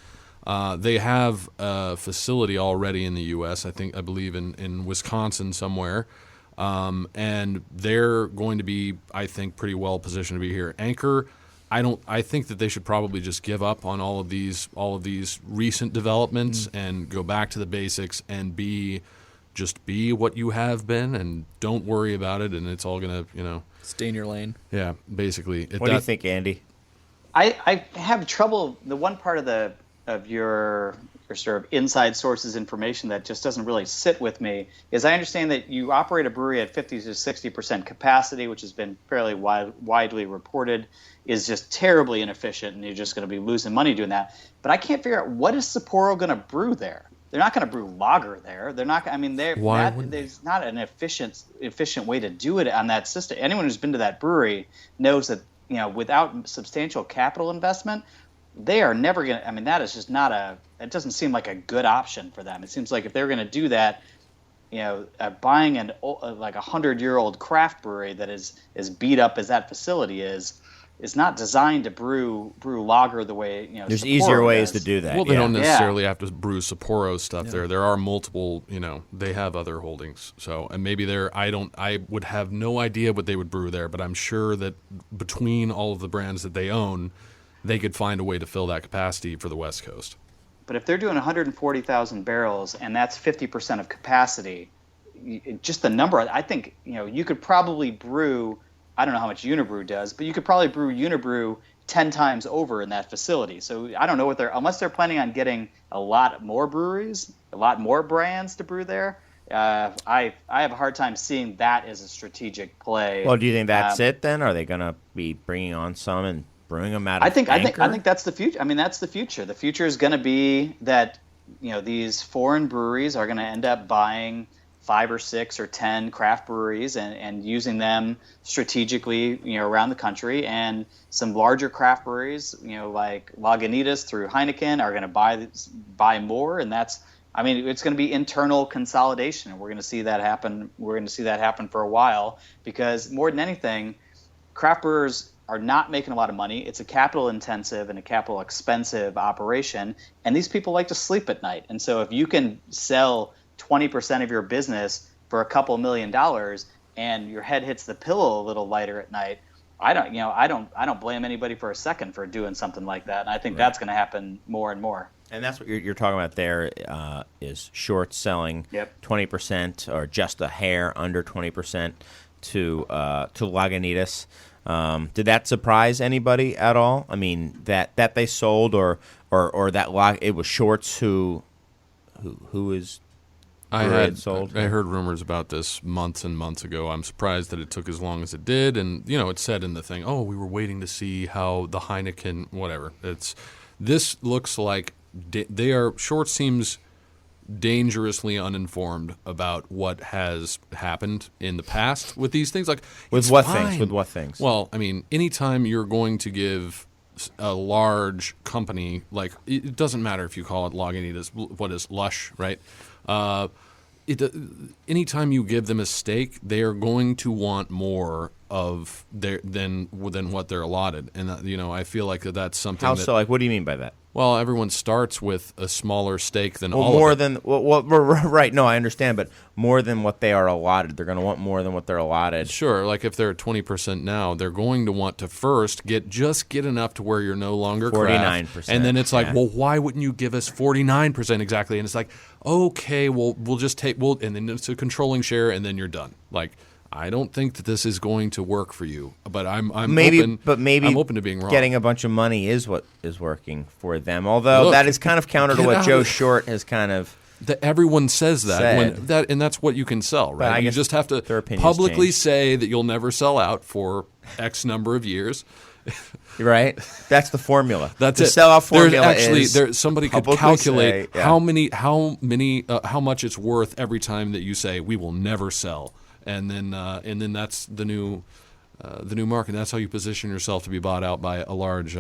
They have a facility already in the U.S., I believe in Wisconsin somewhere. And they're going to be, I think, pretty well positioned to be here. Anchor, I think that they should probably just give up on all of these recent developments and go back to the basics and be what you have been, and don't worry about it, and it's all gonna, Stay in your lane. yeah, basically. What do you think, Andy? I have trouble. The one part of your sort of inside sources information that just doesn't really sit with me is I understand that you operate a brewery at 50 to 60% capacity, which has been fairly widely reported, is just terribly inefficient, and you're just going to be losing money doing that. But I can't figure out, what is Sapporo going to brew there? They're not going to brew lager there. They're not. I mean, there's not an efficient way to do it on that system. Anyone who's been to that brewery knows that without substantial capital investment, they are never going to. I mean, that is just not a. It doesn't seem like a good option for them. It seems like if they're going to do that, buying like 100-year-old craft brewery that is as beat up as that facility is not designed to brew lager the way There's Sapporo easier ways does. to do that. Well, they yeah. don't necessarily have to brew Sapporo stuff there. There are multiple, they have other holdings. So, and maybe I would have no idea what they would brew there, but I'm sure that between all of the brands that they own, they could find a way to fill that capacity for the West Coast. But if they're doing 140,000 barrels and that's 50% of capacity, just the number, I think, you could probably brew, I don't know how much Unibrew does, but you could probably brew Unibrew 10 times over in that facility. So I don't know unless they're planning on getting a lot more breweries, a lot more brands to brew there. I have a hard time seeing that as a strategic play. Well, do you think that's it then? Are they going to be bringing on some and brewing them out of I think Anchor? that's the future. I mean, that's the future. The future is going to be that these foreign breweries are going to end up buying 5 or 6 or 10 craft breweries and using them strategically, around the country. And some larger craft breweries, like Lagunitas through Heineken, are going to buy more. And it's going to be internal consolidation. And we're going to see that happen. We're going to see that happen for a while, because more than anything, craft brewers are not making a lot of money. It's a capital intensive and a capital expensive operation. And these people like to sleep at night. And so if you can sell 20% of your business for a couple $1 million and your head hits the pillow a little lighter at night, I don't blame anybody for a second for doing something like that. And I think that's going to happen more and more. And that's what you're talking about there, is shorts selling 20% or just a hair under 20% to Lagunitas. Did that surprise anybody at all? I mean, that they sold or that it was Shorts who is. I heard rumors about this months and months ago. I'm surprised that it took as long as it did. And, it said in the thing, we were waiting to see how the Heineken, whatever. This looks like Short seems dangerously uninformed about what has happened in the past with these things. Like, With what things? Well, I mean, anytime you're going to give a large company, like, it doesn't matter if you call it Lagunitas, what is Lush, right? Anytime you give them a stake, they are going to want more of than what they're allotted, and I feel like that's something. How so? Like, what do you mean by that? Well, everyone starts with a smaller stake than right? No, I understand, but more than what they are allotted. They're going to want more than what they're allotted. Sure, like if they're at 20% now, they're going to want to first get enough to where you're no longer 49%, and then it's like, well, why wouldn't you give us 49% exactly? And it's like, okay, well, we'll just take and then it's a controlling share, and then you're done. Like, I don't think that this is going to work for you, but I'm open to being wrong. Getting a bunch of money is what is working for them. Although that is kind of counter to what Joe Short has kind of. Everyone says that, and that's what you can sell, right? You just have to publicly say that you'll never sell out for X number of years. Right, that's the formula. That's the it. Sellout formula somebody could calculate how much it's worth every time that you say we will never sell. And then that's the new market. That's how you position yourself to be bought out by a large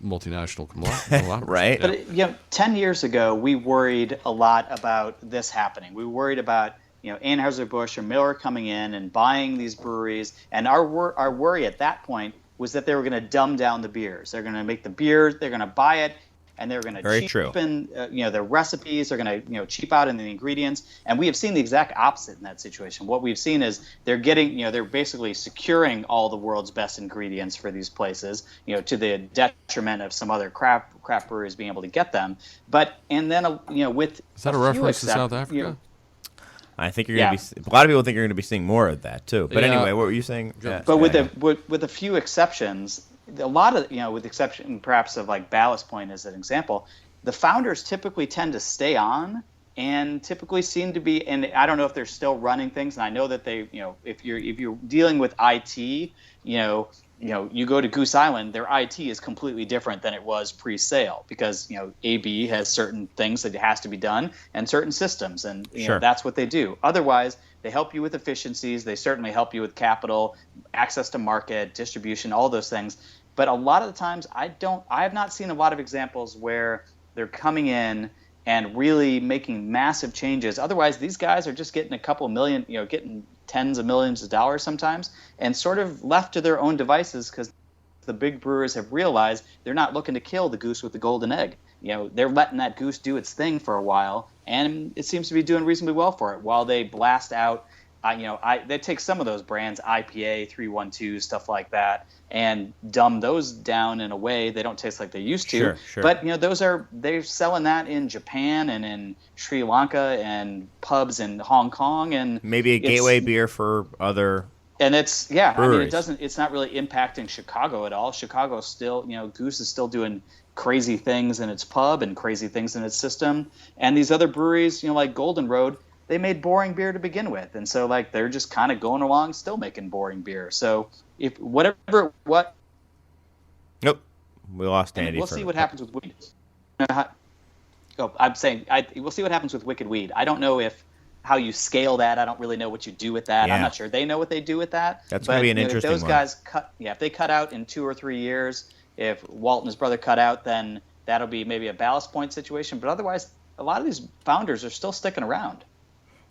multinational conglomerate. Right. But 10 years ago, we worried a lot about this happening. We worried about Anheuser-Busch or Miller coming in and buying these breweries, and our worry at that point was that they were going to dumb down the beers. They're going to make the beer, they're going to buy it, and they're going to cheapen their recipes. They're going to cheap out in the ingredients, and we have seen the exact opposite in that situation. What we've seen is they're getting they're basically securing all the world's best ingredients for these places, to the detriment of some other craft breweries being able to get them. And then with is that a reference to South Africa? I think you're going to be. A lot of people think you're going to be seeing more of that too. But anyway, what were you saying? But with a few exceptions. A lot of, with the exception perhaps of like Ballast Point as an example, the founders typically tend to stay on and typically seem to be, and I don't know if they're still running things. And I know that they, if you're dealing with IT, you go to Goose Island, their IT is completely different than it was pre-sale because, AB has certain things that has to be done and certain systems. And that's what they do. Otherwise, they help you with efficiencies. They certainly help you with capital, access to market, distribution, all those things. But a lot of the times, I have not seen a lot of examples where they're coming in and really making massive changes. Otherwise, these guys are just getting a couple million, getting tens of millions of dollars sometimes, and sort of left to their own devices because the big brewers have realized they're not looking to kill the goose with the golden egg. They're letting that goose do its thing for a while, and it seems to be doing reasonably well for it while they blast out. They take some of those brands, IPA, 312, stuff like that, and dumb those down in a way they don't taste like they used to. Sure. But they're selling that in Japan and in Sri Lanka and pubs in Hong Kong, and maybe a gateway beer for other. And it's breweries. It's not really impacting Chicago at all. Chicago's still, Goose is still doing crazy things in its pub and crazy things in its system, and these other breweries, like Golden Road, they made boring beer to begin with, and so they're just kind of going along, still making boring beer. So if what Nope, we lost And Andy. we'll see what happens with weed. I'm saying we'll see what happens with Wicked Weed. I don't know how you scale that. I don't really know what you do with that. Yeah. I'm not sure they know what they do with that. That's going to be an interesting if those one. guys if they cut out in 2 or 3 years, if Walt and his brother cut out, then that'll be maybe a ballast point situation. But otherwise, a lot of these founders are still sticking around.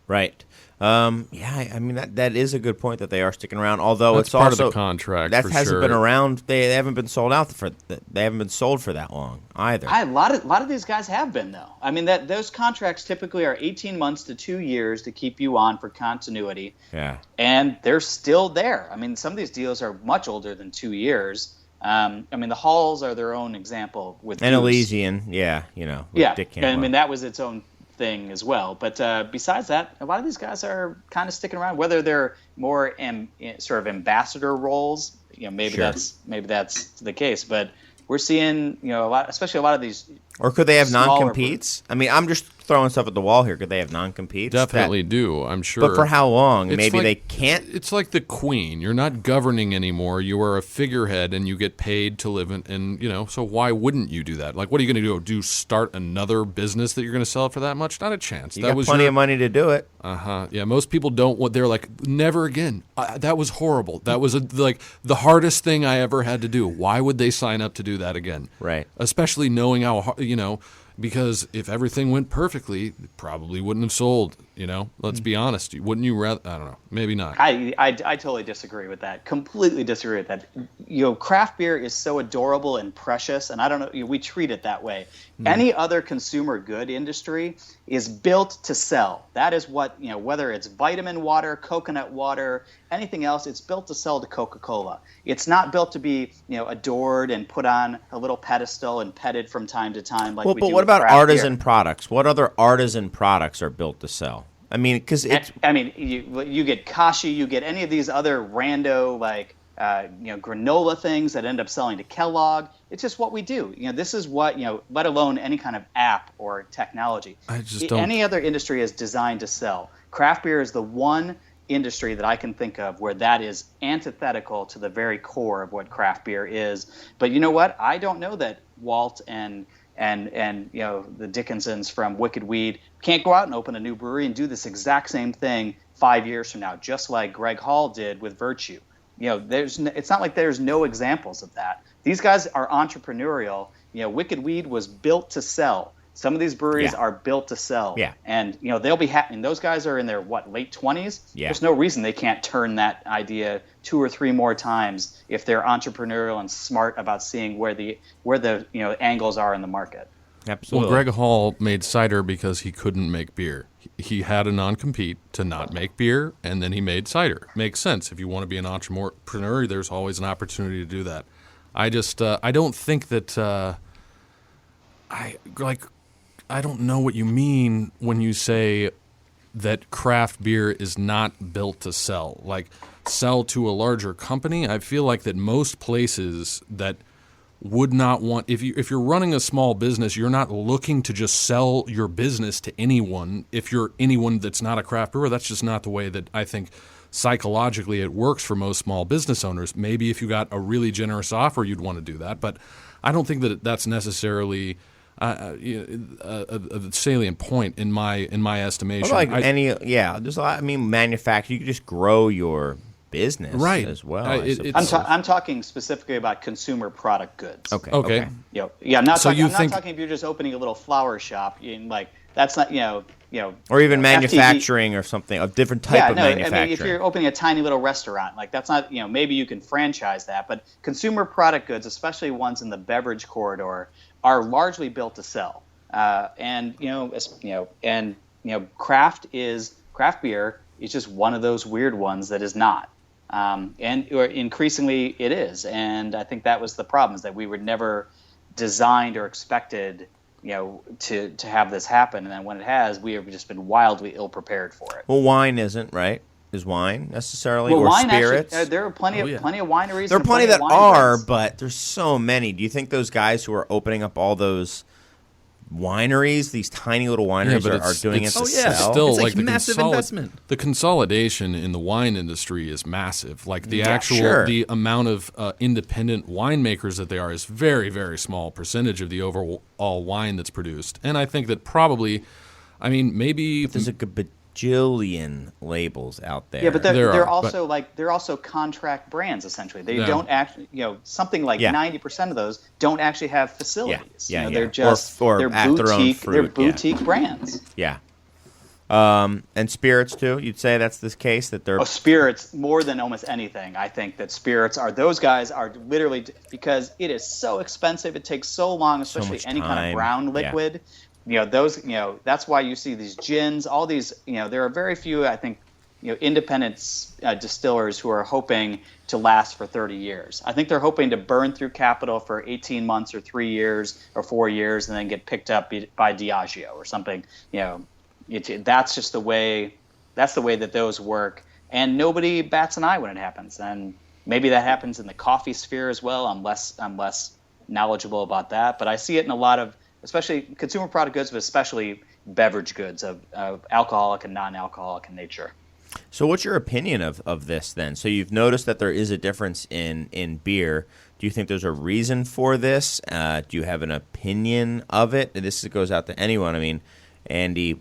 Right. I mean that is a good point that they are sticking around. Although That's it's part also of the contract. that for hasn't sure. been around. They haven't been sold out for. They haven't been sold for that long either. A lot of these guys have been though. I mean those contracts typically are 18 months to 2 years to keep you on for continuity. Yeah. And they're still there. I mean some of these deals are much older than 2 years. I mean the Halls are their own example with And Goose. Elysian, yeah, with Dick Campbell. I mean that was its own thing as well. But besides that, a lot of these guys are kind of sticking around. Whether they're more sort of ambassador roles, maybe Sure. that's the case. But we're seeing a lot, especially a lot of these. Or could they have smaller non-competes? I mean, I'm just throwing stuff at the wall here. Could they have non-competes? Definitely do, I'm sure. But for how long? It's Maybe like- they can't. It's like the queen. You're not governing anymore. You are a figurehead, and you get paid to live in. So why wouldn't you do that? Like, what are you going to do? Start another business that you're going to sell for that much? Not a chance. You got plenty of money to do it. Yeah, most people don't. They're like, never again. That was horrible. That was the hardest thing I ever had to do. Why would they sign up to do that again? Right. Especially knowing how because if everything went perfectly, it probably wouldn't have sold. Let's be honest. Wouldn't you rather? I don't know. Maybe not. I totally disagree with that. Completely disagree with that. Craft beer is so adorable and precious, and I don't know. We treat it that way. Any other consumer good industry is built to sell. That is what whether it's vitamin water, coconut water, anything else, it's built to sell to Coca-Cola. It's not built to be adored and put on a little pedestal and petted from time to time. Like Well, we but do what with about craft artisan beer. products? What other artisan products are built to sell? I mean, because it's you get Kashi, you get any of these other rando granola things that end up selling to Kellogg. It's just what we do. This is what let alone any kind of app or technology. I just don't. Any other industry is designed to sell. Craft beer is the one industry that I can think of where that is antithetical to the very core of what craft beer is. But you know what? I don't know that Walt and the Dickinsons from Wicked Weed can't go out and open a new brewery and do this exact same thing 5 years from now, just like Greg Hall did with Virtue. It's not like there's no examples of that. These guys are entrepreneurial. Wicked Weed was built to sell. Some of these breweries are built to sell. Yeah. And they'll be happy. And those guys are in their late 20s. Yeah. There's no reason they can't turn that idea 2 or 3 more times if they're entrepreneurial and smart about seeing where the angles are in the market. absolutely. Well, Greg Hall made cider because he couldn't make beer. He had a non-compete to not make beer, and then he made cider. Makes sense. If you want to be an entrepreneur, there's always an opportunity to do that. I just I don't think that I don't know what you mean when you say that craft beer is not built to sell. Like, sell to a larger company? I feel like that most places that would not want, if you're running a small business, you're not looking to just sell your business to anyone. If you're anyone that's not a craft brewer, that's just not the way that I think psychologically it works for most small business owners. Maybe if you got a really generous offer, you'd want to do that, but I don't think that that's necessarily a salient point in my estimation. Well, there's a lot. I mean, manufacture. You can just grow your business as well. I'm talking specifically about consumer product goods. Okay. I'm not So talking if you're just opening a little flower shop. That's not or even manufacturing or something, a different type of manufacturing. I mean, if you're opening a tiny little restaurant, that's not maybe you can franchise that, but consumer product goods, especially ones in the beverage corridor, are largely built to sell. Craft beer is just one of those weird ones that is not. Or increasingly it is, and I think that was the problem, is that we were never designed or expected to have this happen, and then when it has, we have just been wildly ill prepared for it. Well, wine isn't, right? Is wine necessarily, or wine spirits? Actually, there are plenty of wineries. There are plenty that wine are, brands. but there's so many. Do you think those guys who are opening up all those wineries, these tiny little wineries are doing it to sell. Still, it's like the massive investment. The consolidation in the wine industry is massive. Like the the amount of independent winemakers that there are is very, very small percentage of the overall wine that's produced. And I think that probably, I mean, maybe there's a bajillion labels out there. Yeah, but they're also contract brands essentially. They don't actually, something like 90% of those don't actually have facilities. They're just they're boutique. They're boutique brands. Yeah. And spirits too. You'd say that's the case that they're spirits more than almost anything. I think that spirits are those guys are literally because it is so expensive. It takes so long, especially any kind of brown liquid. Yeah. That's why you see these gins, all these, there are very few, I think, independent distillers who are hoping to last for 30 years. I think they're hoping to burn through capital for 18 months or 3 years or 4 years and then get picked up by Diageo or something. That's just the way that those work. And nobody bats an eye when it happens. And maybe that happens in the coffee sphere as well. I'm less knowledgeable about that. But I see it in a lot of, especially consumer product goods, but especially beverage goods of alcoholic and non-alcoholic in nature. So what's your opinion of this then? So you've noticed that there is a difference in beer. Do you think there's a reason for this? Do you have an opinion of it? And this goes out to anyone. I mean, Andy,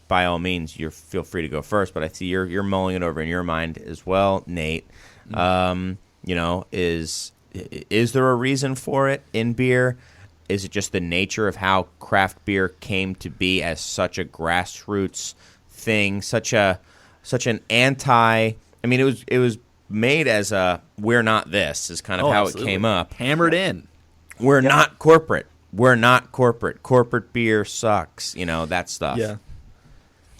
by all means, feel free to go first, but I see you're mulling it over in your mind as well, Nate. Is there a reason for it in beer? Is it just the nature of how craft beer came to be as such a grassroots thing, such an anti? I mean, it was made as a "we're not this" is kind of how absolutely. It came up. Hammered in. We're not corporate. We're not corporate. Corporate beer sucks. That stuff. Yeah.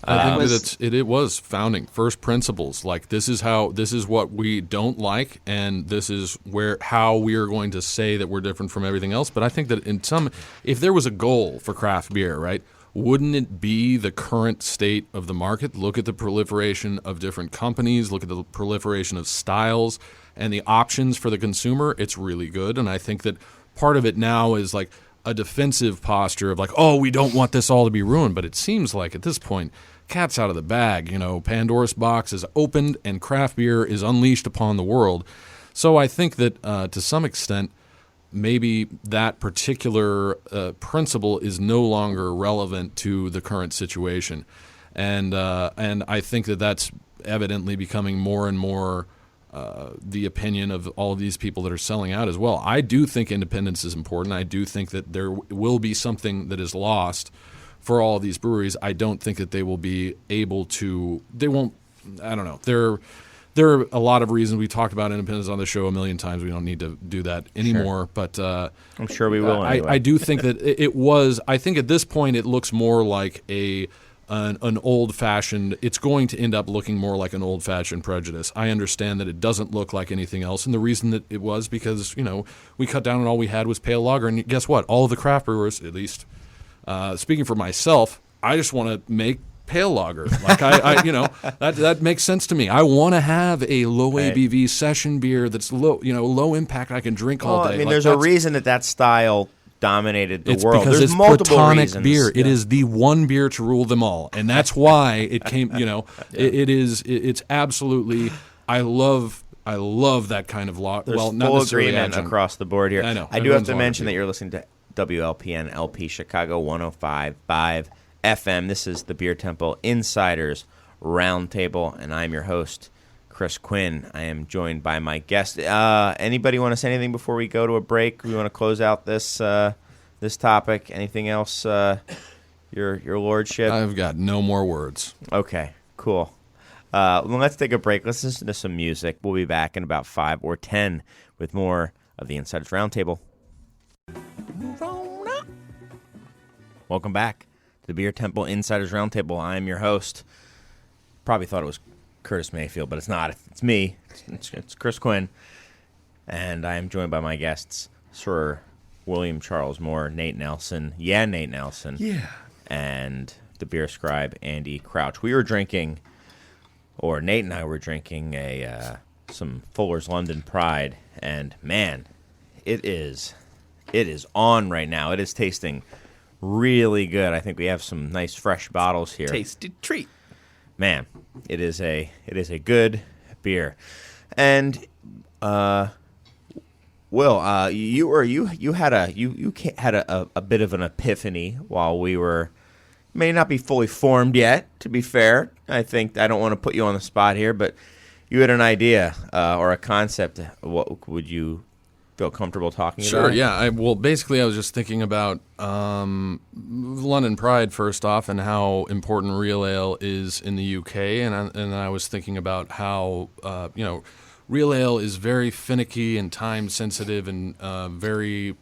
I think that it was founding first principles. Like this is what we don't like, and this is how we are going to say that we're different from everything else. But I think that if there was a goal for craft beer, right, wouldn't it be the current state of the market? Look at the proliferation of different companies. Look at the proliferation of styles and the options for the consumer. It's really good, and I think that part of it now is like a defensive posture of like, oh, we don't want this all to be ruined. But it seems like at this point, cat's out of the bag. Pandora's box is opened and craft beer is unleashed upon the world. So I think that to some extent, maybe that particular principle is no longer relevant to the current situation. And I think that that's evidently becoming more and more the opinion of all of these people that are selling out as well. I do think independence is important. I do think that there will be something that is lost for all of these breweries. I don't think that they will be able to. They won't. I don't know. There are a lot of reasons. We talked about independence on the show a million times. We don't need to do that anymore. Sure. But I'm sure we will. Anyway. I do think that it was. I think at this point it looks more like an old-fashioned. It's going to end up looking more like an old-fashioned prejudice. I understand that it doesn't look like anything else, and the reason that it was because we cut down and all we had was pale lager, and guess what? All of the craft brewers, at least. Speaking for myself, I just want to make pale lager. Like that makes sense to me. I want to have a low ABV session beer that's low impact. I can drink all day. I mean, there's a reason that style dominated the world. Because there's it's multiple platonic reasons. beer. It is the one beer to rule them all, and that's why it came. It's absolutely. I love that kind not full necessarily agreement across the board here. I know. I do have to mention that you're listening to WLPN LP Chicago 105.5 FM. This is the Beer Temple Insiders Roundtable, and I'm your host, Chris Quinn. I am joined by my guest. Anybody want to say anything before we go to a break? We want to close out this topic. Anything else, your lordship? I've got no more words. Okay, cool. Well, let's take a break. Let's listen to some music. We'll be back in about 5 or 10 with more of the Insiders Roundtable. Welcome back to the Beer Temple Insiders Roundtable. I am your host. Probably thought it was Curtis Mayfield, but it's not. It's me. It's Chris Quinn. And I am joined by my guests, Sir William Charles Moore, Nate Nelson. Yeah, Nate Nelson. Yeah. And the beer scribe, Andy Crouch. We were drinking, or Nate and I were drinking some Fuller's London Pride. And, man, it is on right now. It is tasting really good. I think we have some nice fresh bottles here. Tasty treat. Man, it is a good beer. And Will, you had a bit of an epiphany while we were, may not be fully formed yet, to be fair. I don't want to put you on the spot here, but you had an idea or a concept. What would you feel comfortable talking about? Sure, yeah. Basically, I was just thinking about London Pride, first off, and how important real ale is in the UK. And I was thinking about how, real ale is very finicky and time-sensitive and very,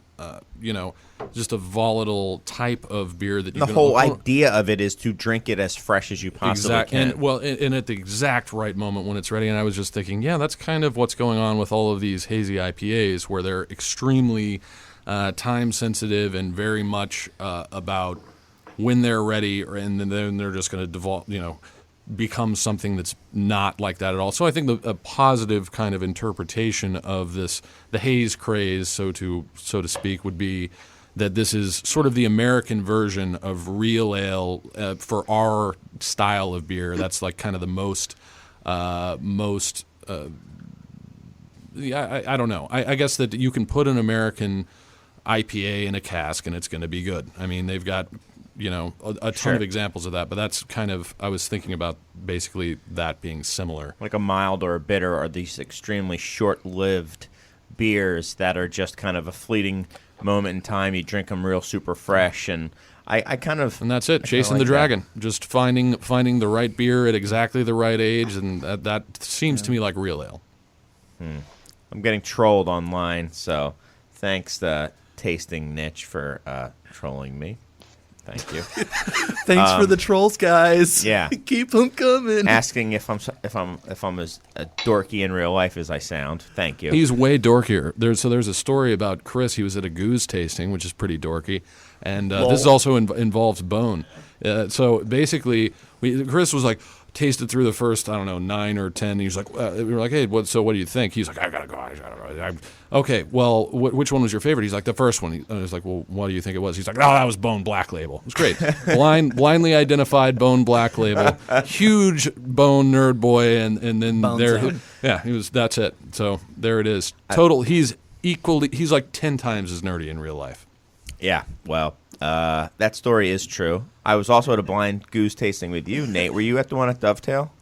just a volatile type of beer that you the can... whole idea of it is to drink it as fresh as you possibly can. And at the exact right moment when it's ready. And I was just thinking, yeah, that's kind of what's going on with all of these hazy IPAs, where they're extremely time-sensitive and very much about when they're ready, and then they're just going to become something that's not like that at all. So I think a positive kind of interpretation of the haze craze, so to speak, would be that this is sort of the American version of real ale for our style of beer. That's like kind of the most. I don't know. I guess that you can put an American IPA in a cask and it's going to be good. I mean, they've got a ton of examples of that, but that's kind of, I was thinking about basically that being similar. Like a mild or a bitter are these extremely short-lived beers that are just kind of a fleeting moment in time. You drink them real super fresh, and I kind of... And that's it, chasing the dragon. Just finding the right beer at exactly the right age, and that seems to me like real ale. I'm getting trolled online, so thanks to Tasting Niche for trolling me. Thank you. Thanks for the trolls, guys. Yeah, keep them coming. Asking if I'm as dorky in real life as I sound. Thank you. He's way dorkier. There's a story about Chris. He was at a goose tasting, which is pretty dorky, and this also involves bone. So basically, Chris was like, tasted through the first, 9 or 10. And he was like, we were like, hey, what do you think? He's like, I gotta go. Okay, well, which one was your favorite? He's like, the first one. I was like, well, what do you think it was? He's like, that was Bone Black Label. It was great. Blindly identified Bone Black Label. Huge Bone nerd boy, and then that's it. So there it is. Total, he's like 10 times as nerdy in real life. Yeah, well, that story is true. I was also at a blind goose tasting with you, Nate. Were you at the one at Dovetail?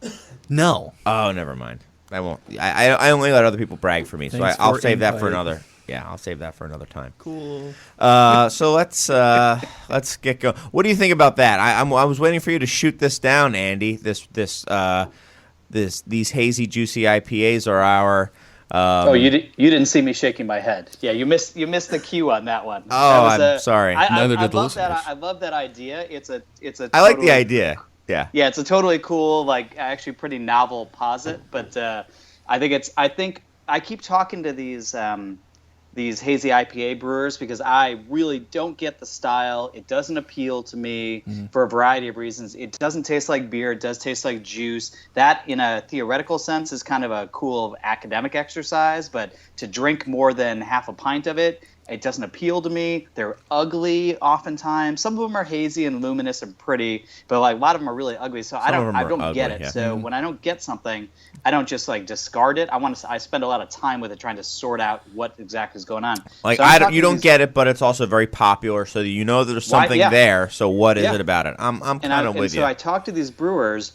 No. Oh, never mind. I won't. I only let other people brag for me, so I'll save that for another. Yeah, I'll save that for another time. Cool. So let's get going. What do you think about that? I was waiting for you to shoot this down, Andy. These hazy, juicy IPAs are our. You didn't see me shaking my head. Yeah, you missed the cue on that one. Oh, I'm sorry. Neither did the listeners. I love that idea. It's a. I like the idea. Yeah. Yeah, it's a totally cool, like actually pretty novel posit. But I think I keep talking to these hazy IPA brewers because I really don't get the style. It doesn't appeal to me for a variety of reasons. It doesn't taste like beer. It does taste like juice. That, in a theoretical sense, is kind of a cool academic exercise. But to drink more than half a pint of it, it doesn't appeal to me. They're ugly oftentimes. Some of them are hazy and luminous and pretty, but like a lot of them are really ugly. So I don't get it. Yeah. So when I don't get something, I don't just like discard it. I spend a lot of time with it trying to sort out what exactly is going on. Like you don't get it, but it's also very popular, so you know there's something there. So what is it about it? I'm kind of with you. So I talked to these brewers,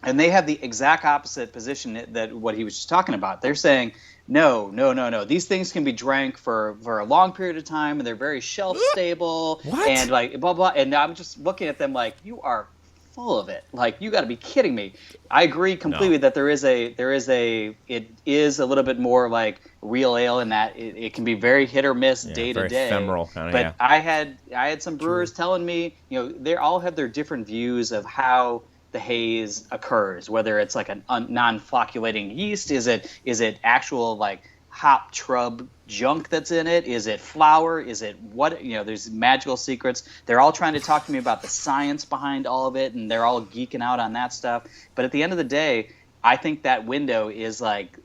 and they have the exact opposite position that what he was just talking about. They're saying, no. These things can be drank for a long period of time, and they're very shelf stable. What? And like blah blah. And I'm just looking at them like, you are full of it. Like, you got to be kidding me. I agree completely that it is a little bit more like real ale in that it can be very hit or miss day to day. Ephemeral kind of. But I had some brewers telling me, they all have their different views of how the haze occurs, whether it's like a non-flocculating yeast, is it actual like hop shrub junk that's in it, is it flour, is it what, there's magical secrets. They're all trying to talk to me about the science behind all of it, and they're all geeking out on that stuff. But at the end of the day, I think that window is like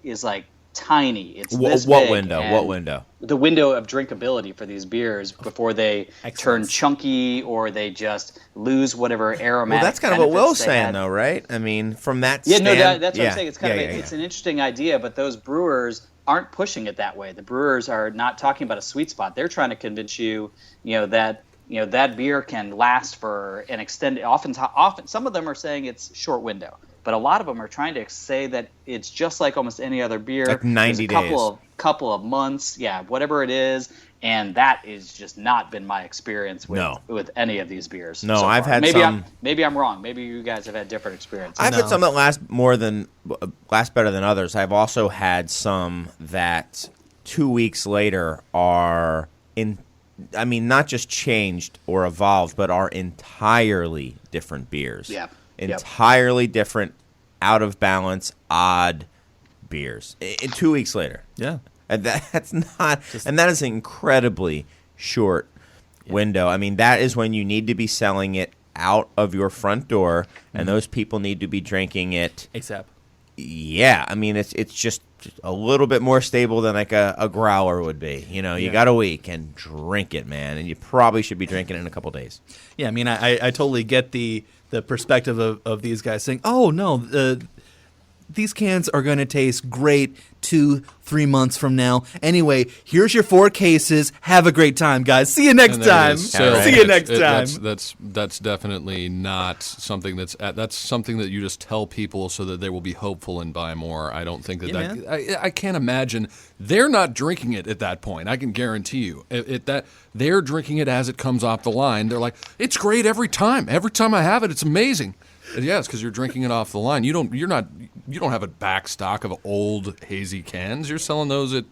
tiny. It's What this big, window? and What window? The window of drinkability for these beers before they turn Excellent. chunky or they just lose whatever aromatic. Well, that's kind of what benefits Will's they saying, had. though, right? I mean, from that Yeah, no, stand, that's what I'm saying. It's kind of it's an interesting idea, but those brewers aren't pushing it that way. The brewers are not talking about a sweet spot. They're trying to convince you, that beer can last for an extended. Often, some of them are saying it's short window, but a lot of them are trying to say that it's just like almost any other beer. Like 90 There's a days. couple of months, whatever it is. And that is just not been my experience with any of these beers. No, so I've far. had maybe some. maybe I'm wrong. Maybe you guys have had different experiences. I've had some that last better than others. I've also had some that 2 weeks later are not just changed or evolved, but are entirely different beers. Yeah. Entirely different, out of balance, odd beers. 2 weeks later. Yeah. And that's not, and that is an incredibly short window. I mean, that is when you need to be selling it out of your front door, and those people need to be drinking it. ASAP. Yeah, I mean, it's just a little bit more stable than like a growler would be. You got a week and drink it, man, and you probably should be drinking it in a couple days. Yeah, I mean, I totally get the perspective of these guys saying, oh, no, these cans are going to taste great 2-3 months from now. Anyway, here's your 4 cases. Have a great time, guys. See you next time. See you next time. That's definitely not something that's something that you just tell people so that they will be hopeful and buy more. I don't think I can't imagine they're not drinking it at that point. I can guarantee you that they're drinking it as it comes off the line. They're like, it's great every time. Every time I have it, it's amazing. Yeah, it's because you're drinking it off the line. You don't have a back stock of old hazy cans. You're selling those at,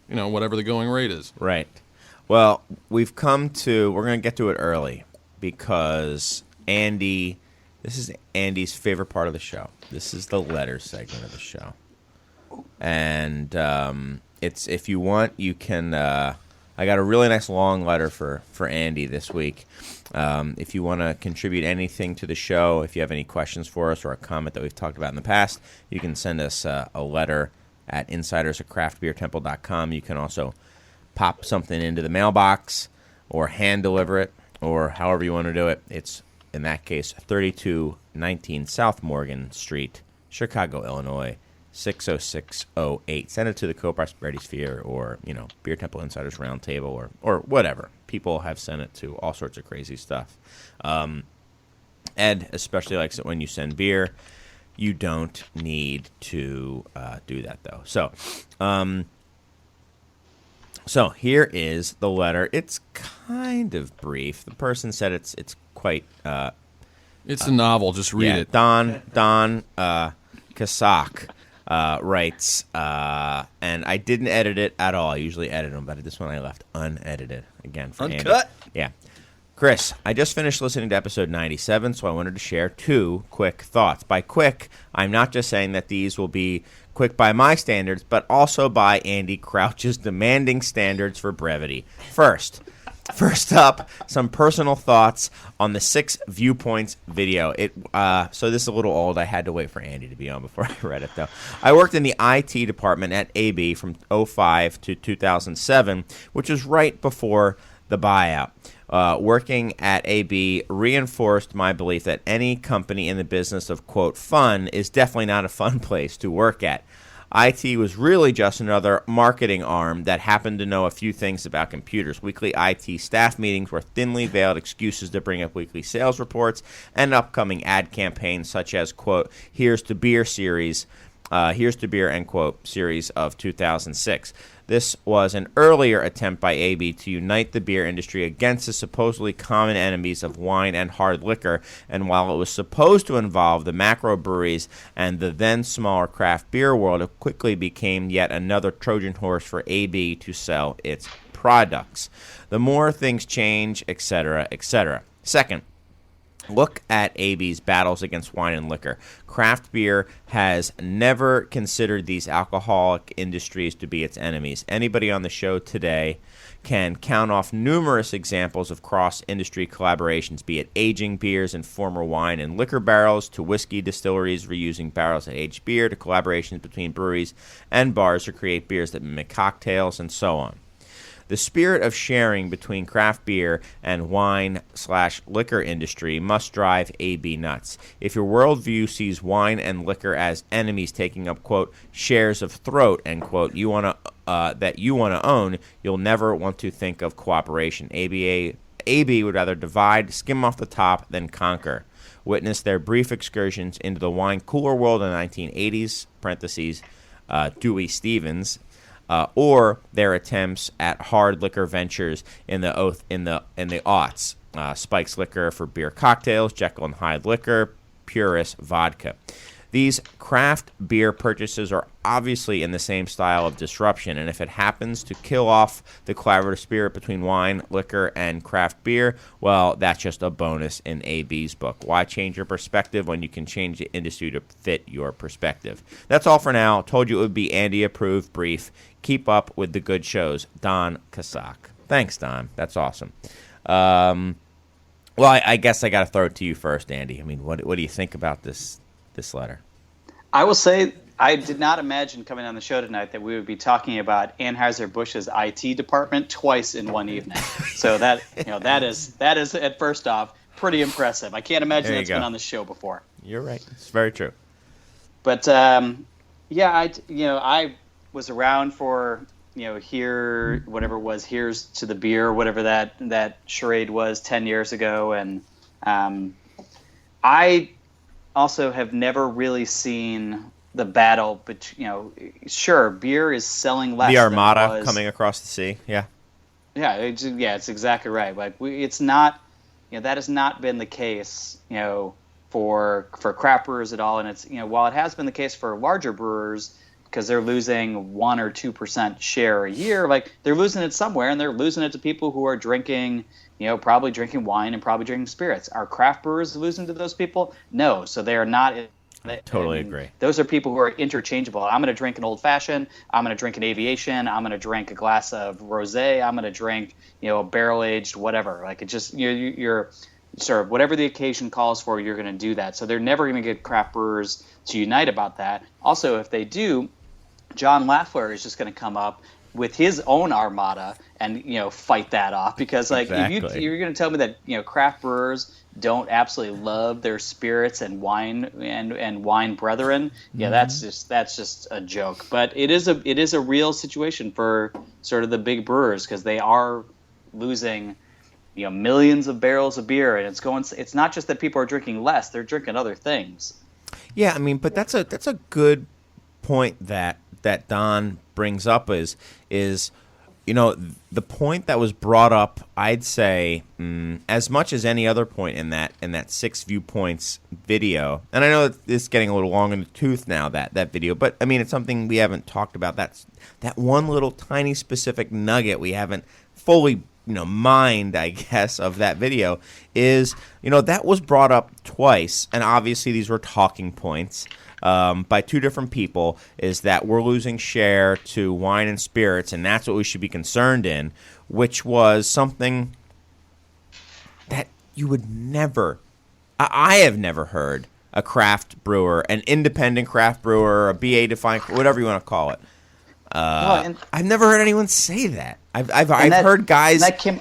whatever the going rate is. Right. Well, we're going to get to it early because this is Andy's favorite part of the show. This is the letter segment of the show. And it's, if you want, you can, I got a really nice long letter for Andy this week. If you want to contribute anything to the show, if you have any questions for us or a comment that we've talked about in the past, you can send us a letter at insiders@craftbeertemple.com. You can also pop something into the mailbox or hand deliver it or however you want to do it. It's, in that case, 3219 South Morgan Street, Chicago, Illinois, 60608. Send it to the Co-Prosperity Sphere or, Beer Temple Insiders Roundtable or whatever. People have sent it to all sorts of crazy stuff. Ed especially likes it when you send beer. You don't need to do that, though. So here is the letter. It's kind of brief. The person said it's quite... it's a novel. Just read it. Don Kasak writes, and I didn't edit it at all. I usually edit them, but this one I left unedited. Again, for Uncut? Andy. Yeah. Chris, I just finished listening to episode 97, so I wanted to share 2 quick thoughts. By quick, I'm not just saying that these will be quick by my standards, but also by Andy Crouch's demanding standards for brevity. First up, some personal thoughts on the 6 Viewpoints video. So this is a little old. I had to wait for Andy to be on before I read it, though. I worked in the IT department at AB from 2005 to 2007, which was right before the buyout. Working at AB reinforced my belief that any company in the business of, quote, fun is definitely not a fun place to work at. IT was really just another marketing arm that happened to know a few things about computers. Weekly IT staff meetings were thinly veiled excuses to bring up weekly sales reports and upcoming ad campaigns such as, quote, Here's to Beer series, Here's to Beer, end quote, series of 2006. This was an earlier attempt by AB to unite the beer industry against the supposedly common enemies of wine and hard liquor, and while it was supposed to involve the macro breweries and the then smaller craft beer world, it quickly became yet another Trojan horse for AB to sell its products. The more things change, etc., etc. Second, Look at AB's battles against wine and liquor. Craft beer has never considered these alcoholic industries to be its enemies. Anybody on the show today can count off numerous examples of cross-industry collaborations, be it aging beers in former wine and liquor barrels, to whiskey distilleries reusing barrels that age beer, to collaborations between breweries and bars to create beers that mimic cocktails, and so on. The spirit of sharing between craft beer and wine/liquor industry must drive AB nuts. If your worldview sees wine and liquor as enemies taking up, quote, shares of throat, end quote, that you want to own, you'll never want to think of cooperation. AB would rather divide, skim off the top, than conquer. Witness their brief excursions into the wine cooler world in the 1980s, parentheses, Dewey Stevens, or their attempts at hard liquor ventures in the aughts. Spike's Liquor for beer cocktails, Jekyll and Hyde Liquor, Purist vodka. These craft beer purchases are obviously in the same style of disruption, and if it happens to kill off the collaborative spirit between wine, liquor, and craft beer, well, that's just a bonus in AB's book. Why change your perspective when you can change the industry to fit your perspective? That's all for now. Told you it would be Andy-approved brief. Keep up with the good shows. Don Kasak. Thanks, Don. That's awesome. Well, I guess I got to throw it to you first, Andy. I mean, what do you think about this letter? I will say I did not imagine coming on the show tonight that we would be talking about Anheuser-Busch's IT department twice in one evening. So that that is at first off pretty impressive. I can't imagine that's been on the show before. You're right. It's very true. But I was around for here whatever it was, here's to the beer, whatever that charade was 10 years ago, and I also have never really seen the battle, but sure, beer is selling less. The Armada than it was. Coming across the sea, yeah, it's exactly right. Like it's not, that has not been the case, for craft brewers at all, and it's while it has been the case for larger brewers because they're losing 1 or 2% share a year, like they're losing it somewhere, and they're losing it to people who are drinking. Probably drinking wine and probably drinking spirits. Are craft brewers losing to those people? No. So they are not. I totally agree. Those are people who are interchangeable. I'm going to drink an old fashioned. I'm going to drink an aviation. I'm going to drink a glass of rosé. I'm going to drink, a barrel aged whatever. Like it just you're sort of whatever the occasion calls for. You're going to do that. So they're never going to get craft brewers to unite about that. Also, if they do, John Lafleur is just going to come up with his own armada and fight that off, because like exactly. if you're going to tell me that craft brewers don't absolutely love their spirits and wine and wine brethren, that's just a joke. But it is a real situation for sort of the big brewers, because they are losing millions of barrels of beer, and it's not just that people are drinking less, they're drinking other things. Yeah, I mean, but that's a good point that Don brings up is the point that was brought up, I'd say, as much as any other point in that 6 viewpoints video. And I know it's getting a little long in the tooth now, that video, but I mean, it's something we haven't talked about. That one little tiny specific nugget we haven't fully mined, I guess, of that video is, that was brought up twice, and obviously these were talking points by two different people, is that we're losing share to wine and spirits, and that's what we should be concerned in, which was something that you would never, I have never heard a craft brewer, an independent craft brewer, a BA defined, whatever you want to call it. I've never heard anyone say that. I've heard guys. That came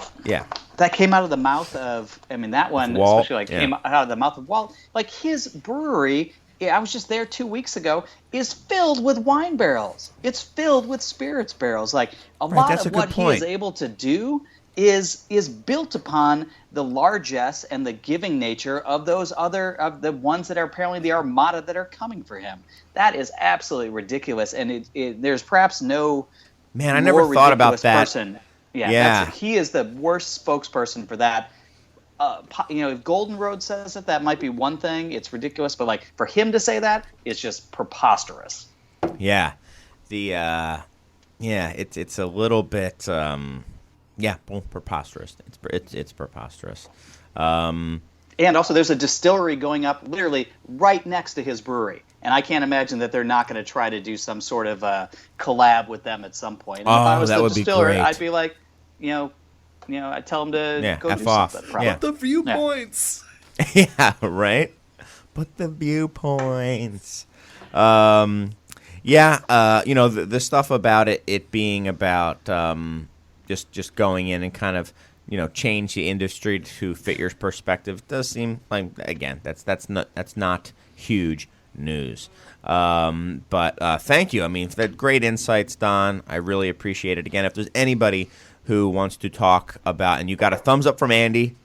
out of the mouth of. I mean, that one Walt, especially came out of the mouth of Walt. Like his brewery, I was just there 2 weeks ago, is filled with wine barrels. It's filled with spirits barrels. Like a lot of what he is able to do is built upon the largesse and the giving nature of the ones that are apparently the armada that are coming for him. That is absolutely ridiculous, and there's perhaps no I never thought about that person. Yeah. He is the worst spokesperson for that. If Golden Road says it, that might be one thing. It's ridiculous, but like for him to say that, it's just preposterous. Yeah, it's a little bit. Preposterous. It's preposterous. And also, there's a distillery going up literally right next to his brewery. And I can't imagine that they're not going to try to do some sort of collab with them at some point. And if I was that the would be distiller, great. I'd be like, I'd tell them to go F do off. something. Probably. Yeah. The viewpoints. Yeah, right? But the viewpoints. The stuff about it being about just going in and kind of, change the industry to fit your perspective does seem like, again, that's not huge news. But thank you. I mean, for that great insights, Don. I really appreciate it. Again, if there's anybody who wants to talk about, and you got a thumbs up from Andy.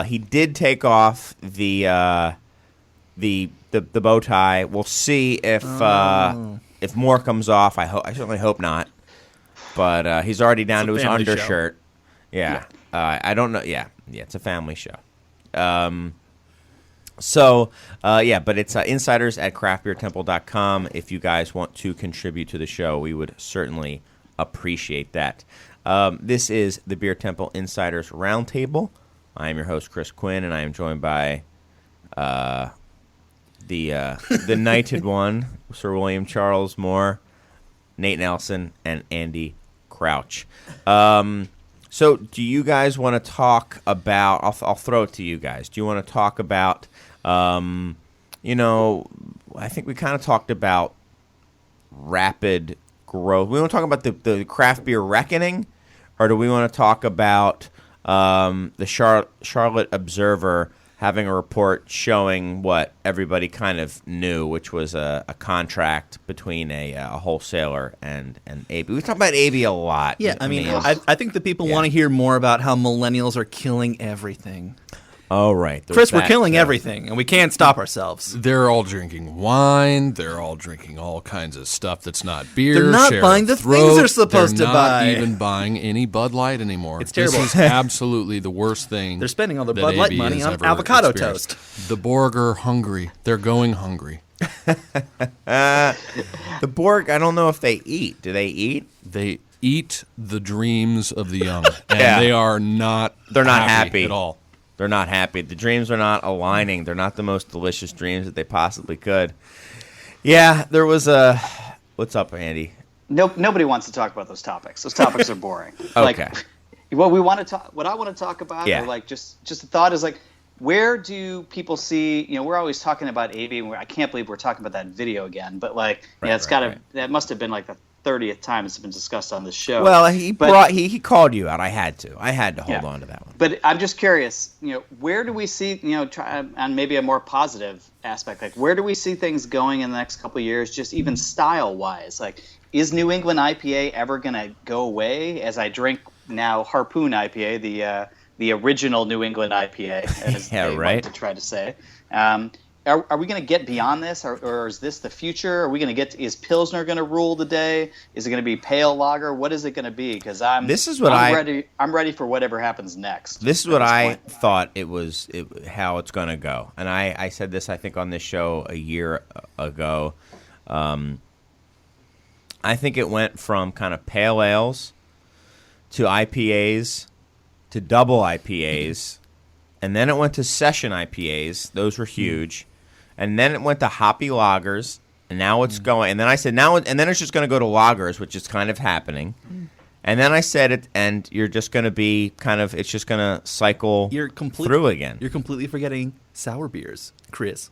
He did take off the bow tie. We'll see if more comes off. I certainly hope not. But he's already down to his undershirt. Yeah. I don't know. Yeah, it's a family show. But it's insiders at craftbeertemple.com. If you guys want to contribute to the show, we would certainly appreciate that. This is the Beer Temple Insiders Roundtable. I am your host, Chris Quinn, and I am joined by the knighted one, Sir William Charles Moore, Nate Nelson, and Andy Crouch. So do you guys want to talk about, I'll throw it to you guys. Do you want to talk about, I think we kind of talked about rapid growth. We want to talk about the craft beer reckoning, or do we want to talk about the Charlotte Observer having a report showing what everybody kind of knew, which was a contract between a wholesaler and AB. We talk about AB a lot. Yeah, I think the people want to hear more about how millennials are killing everything. Oh, right. Chris, we're killing everything, and we can't stop ourselves. They're all drinking wine. They're all drinking all kinds of stuff that's not beer. They're not buying the things they're supposed to buy. They're not even buying any Bud Light anymore. It's terrible. This is absolutely the worst thing. They're spending all their that Bud Light AB money has on ever avocado experienced. toast. The Borg are hungry. They're going hungry. The Borg, I don't know if they eat. Do they eat? They eat the dreams of the young, and they are not. They're not happy at all. They're not happy. The dreams are not aligning. They're not the most delicious dreams that they possibly could. Yeah, there was a... What's up, Andy? Nobody wants to talk about those topics. Those topics are boring. Okay. What we want to talk, what I want to talk about, Yeah. or like just a thought is like, where do people see? We're always talking about AB, and I can't believe we're talking about that video again. But that must have been like the 30th time it's been discussed on this show. Well, he called you out. I had to hold on to that one. But I'm just curious, where do we see, on maybe a more positive aspect, like where do we see things going in the next couple of years, just even style-wise? Like, is New England IPA ever going to go away? As I drink now Harpoon IPA, the original New England IPA, as they like to try to say. Are we going to get beyond this, or is this the future? Are we going to is Pilsner going to rule the day? Is it going to be pale lager? What is it going to be? Because I'm ready for whatever happens next. This is what I thought how it's going to go, and I said this I think on this show a year ago. I think it went from kind of pale ales to IPAs to double IPAs, and then it went to session IPAs. Those were huge. And then it went to hoppy lagers, and now it's going. And then I said and then it's just going to go to lagers, which is kind of happening. And then I said it, and you're just going to be it's just going to cycle through again. You're completely forgetting sour beers, Chris.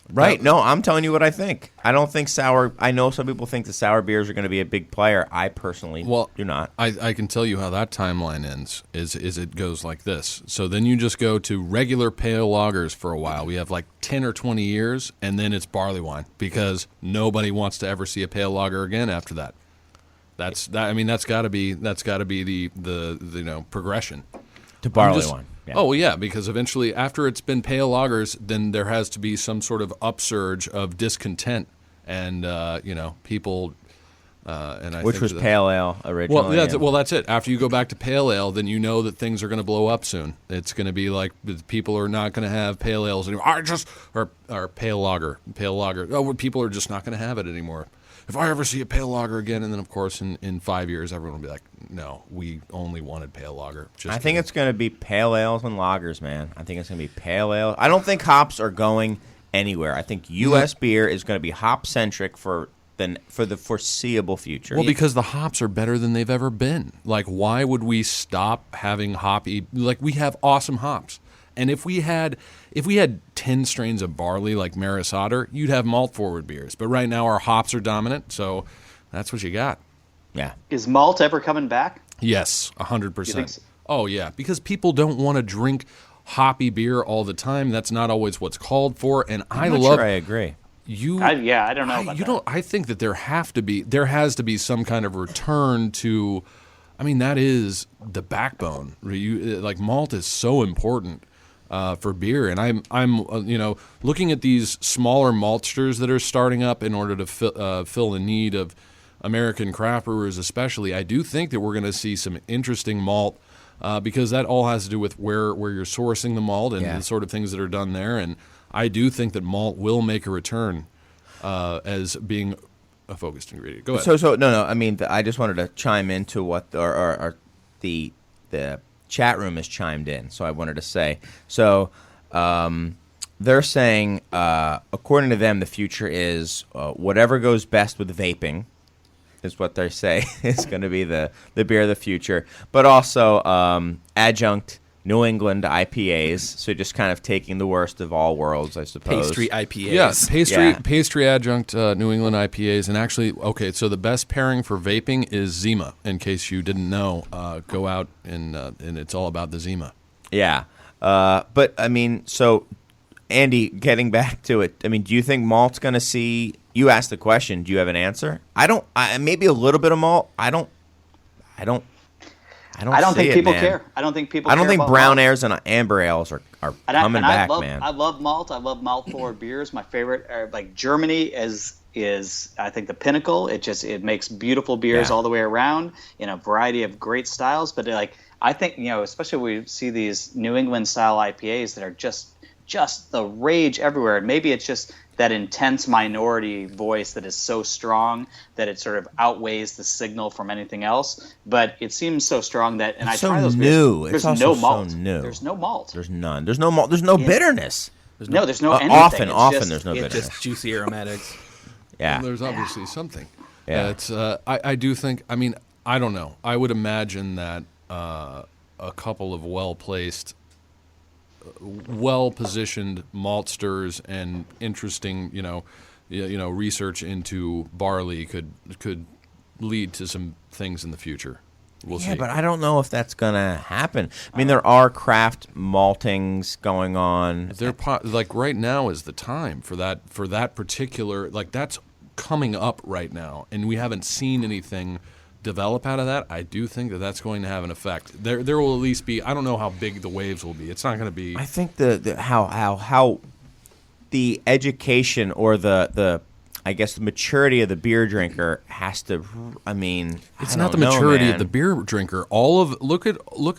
Right. No, I'm telling you what I think. I don't think I know some people think the sour beers are going to be a big player. I personally do not. I can tell you how that timeline ends is it goes like this. So then you just go to regular pale lagers for a while. We have like 10 or 20 years, and then it's barley wine because nobody wants to ever see a pale lager again after that. That's got to be the progression To barley wine. Yeah. Oh, yeah, because eventually after it's been pale lagers, then there has to be some sort of upsurge of discontent and, people... Which was pale ale originally. That's it. After you go back to pale ale, then you know that things are going to blow up soon. It's going to be like people are not going to have pale ales anymore. Or pale lager. Oh, people are just not going to have it anymore. if I ever see a pale lager again, and then of course in 5 years everyone will be like, no, we only wanted pale lager. I think it's going to be pale ales and lagers, man. I think it's going to be pale ale. I don't think hops are going anywhere. I think U.S. beer is going to be hop centric for the foreseeable future. Well, because the hops are better than they've ever been. Like, why would we stop having hoppy? Like, we have awesome hops. And if we had 10 strains of barley like Maris Otter, you'd have malt forward beers. But right now our hops are dominant, so that's what you got. Yeah. Is malt ever coming back? Yes, 100%. You think so? Oh yeah, because people don't want to drink hoppy beer all the time. That's not always what's called for. And I'm not sure I agree. I don't know about that. I think that there has to be some kind of return to. I mean, that is the backbone. Like, malt is so important for beer, and I'm looking at these smaller maltsters that are starting up in order to fill the need of American craft brewers, especially. I do think that we're going to see some interesting malt because that all has to do with where you're sourcing the malt and the sort of things that are done there. And I do think that malt will make a return as being a focused ingredient. Go ahead. So no. I mean, I just wanted to chime into what the chat room has chimed in. So I wanted to say, they're saying, according to them, the future is whatever goes best with vaping is what they say is going to be the beer of the future. But also adjunct New England IPAs, so just kind of taking the worst of all worlds, I suppose. Pastry IPAs. Yes, pastry adjunct New England IPAs. And actually, okay, so the best pairing for vaping is Zima. In case you didn't know, go out and it's all about the Zima. Yeah. But, I mean, so, Andy, getting back to it, I mean, do you think malt's going to see – you asked the question. Do you have an answer? Maybe a little bit of malt. I don't think people man. care. I don't think people. I don't care think about brown malt. ales and amber ales are coming back, man. I love malt. I love malt forward beers. My favorite are like Germany is I think the pinnacle. It makes beautiful beers all the way around in a variety of great styles. But I think especially when we see these New England style IPAs that are just the rage everywhere. And maybe it's just that intense minority voice that is so strong that it sort of outweighs the signal from anything else. But it seems so strong that, and it's I try those new. beers. There's it's no also malt. So new. There's no malt. There's none. There's no malt. There's no bitterness. There's no anything. Often there's no It's bitterness. just juicy aromatics. Yeah. Well, there's obviously something. Yeah. It's, I do think, I mean, I don't know. I would imagine that a couple of well-placed, well-positioned maltsters and interesting, research into barley could lead to some things in the future. We'll see. But I don't know if that's gonna happen. I mean, there are craft maltings going on. Like right now is the time for that particular, like, that's coming up right now, and we haven't seen anything develop out of that. I do think that that's going to have an effect. There will at least be. I don't know how big the waves will be. It's not going to be. I think how the education or the I guess the maturity of the beer drinker has to. I mean, it's I not the don't know, maturity man. of the beer drinker. Look at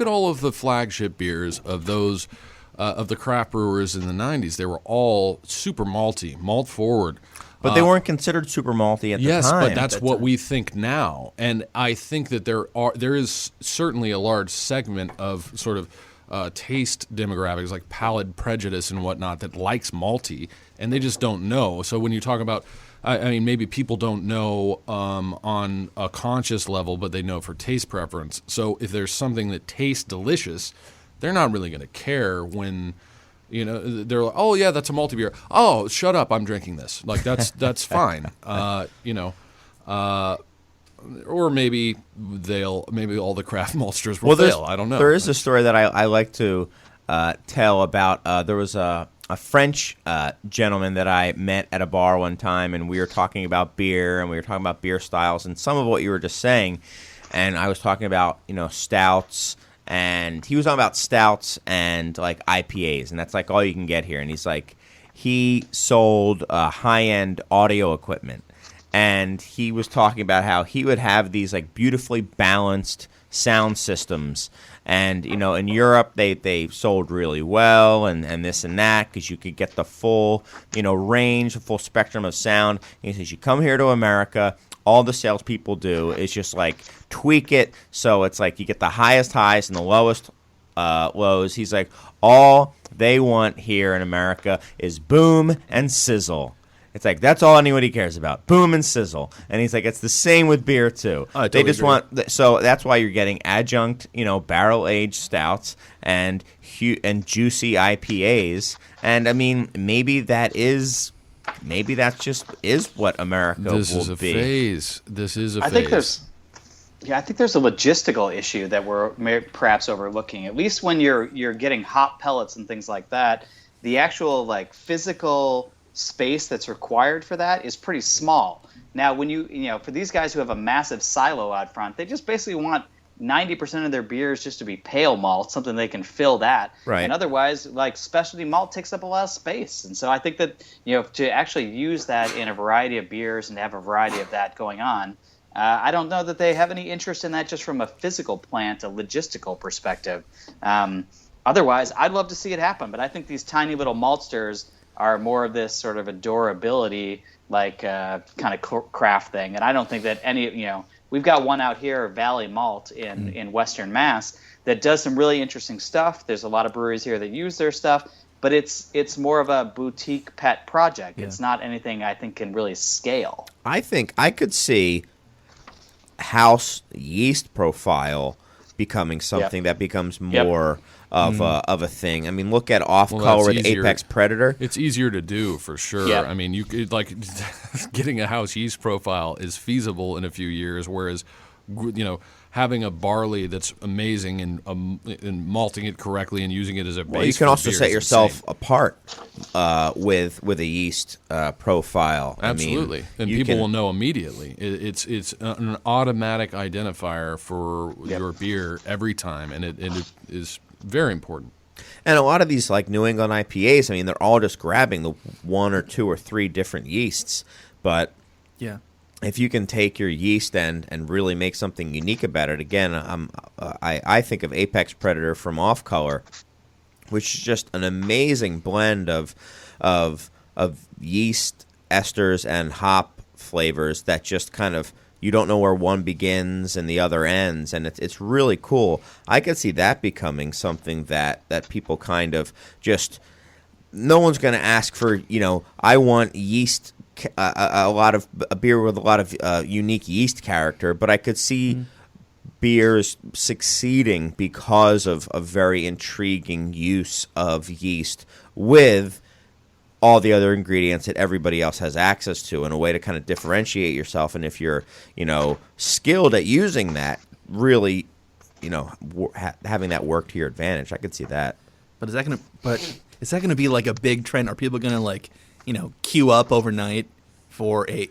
all of the flagship beers of those of the craft brewers in the '90s. They were all super malty, malt forward. But they weren't considered super malty at the time. Yes, but that's what we think now. And I think that there is certainly a large segment of sort of taste demographics, like palate prejudice and whatnot, that likes malty, and they just don't know. So when you talk about, I mean, maybe people don't know on a conscious level, but they know for taste preference. So if there's something that tastes delicious, they're not really going to care when... they're like, oh yeah, that's a malty beer. Oh, shut up, I'm drinking this. Like that's fine. Or maybe all the craft maltsters will fail. I don't know. There is a story that I like to tell about. There was a French gentleman that I met at a bar one time, and we were talking about beer, and we were talking about beer styles, and some of what you were just saying, and I was talking about stouts. And he was talking about stouts and like IPAs, and that's like all you can get here. And he's like, he sold high-end audio equipment, and he was talking about how he would have these like beautifully balanced sound systems. And, in Europe, they sold really well and this and that because you could get the full, range, the full spectrum of sound. And he says, you come here to America, all the salespeople do is just like tweak it so it's like you get the highest highs and the lowest lows. He's like, all they want here in America is boom and sizzle. It's like, that's all anybody cares about, boom and sizzle. And he's like, it's the same with beer, too. I they totally just agree. so that's why you're getting adjunct, barrel-aged stouts and juicy IPAs. And, I mean, maybe that just is what America will be. This is a phase. I think there's a logistical issue that we're perhaps overlooking. At least when you're getting hop pellets and things like that, the actual like physical space that's required for that is pretty small. Now, when for these guys who have a massive silo out front, they just basically want 90% of their beers just to be pale malt, something they can fill that. Right. And otherwise, like specialty malt takes up a lot of space. And so I think that, to actually use that in a variety of beers and have a variety of that going on, I don't know that they have any interest in that just from a physical plant, a logistical perspective. Otherwise, I'd love to see it happen. But I think these tiny little maltsters are more of this sort of a durability, like kind of craft thing. And I don't think that we've got one out here, Valley Malt in Western Mass, that does some really interesting stuff. There's a lot of breweries here that use their stuff, but it's more of a boutique pet project. Yeah. It's not anything I think can really scale. I think I could see house yeast profile becoming something that becomes more of a thing. I mean, look at off-color with Apex Predator. It's easier to do for sure. Yeah. I mean, you could, like getting a house yeast profile is feasible in a few years, whereas having a barley that's amazing and malting it correctly and using it as a base. Well, you can also set yourself insane. apart with a yeast profile. Absolutely, and people will know immediately. It's an automatic identifier for your beer every time, and it is very important. And a lot of these like New England IPAs, I mean, they're all just grabbing the one or two or three different yeasts. But if you can take your yeast and really make something unique about it, again, I think of Apex Predator from Off Color, which is just an amazing blend of yeast, esters, and hop flavors that just kind of, you don't know where one begins and the other ends, and it's really cool. I could see that becoming something that people kind of just, no one's going to ask for, I want yeast, a beer with a lot of unique yeast character, but I could see beers succeeding because of a very intriguing use of yeast with all the other ingredients that everybody else has access to, in a way to kind of differentiate yourself. And if you're, skilled at using that, really, having that work to your advantage, I could see that. But is that gonna be like a big trend? Are people gonna queue up overnight for a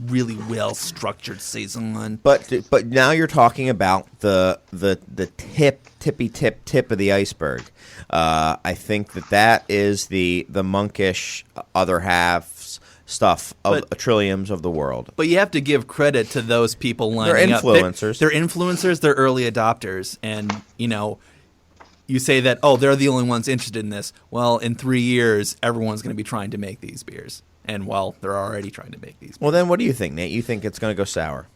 really well structured saison? But now you're talking about the tippy tip of the iceberg. I think that is the monkish other half stuff of Trilliums of the world. But you have to give credit to those people lining they're influencers. up. They're influencers. They're early adopters, and you say that they're the only ones interested in this. Well, in 3 years, everyone's going to be trying to make these beers, and they're already trying to make these beers. Well, then what do you think, Nate? You think it's going to go sour?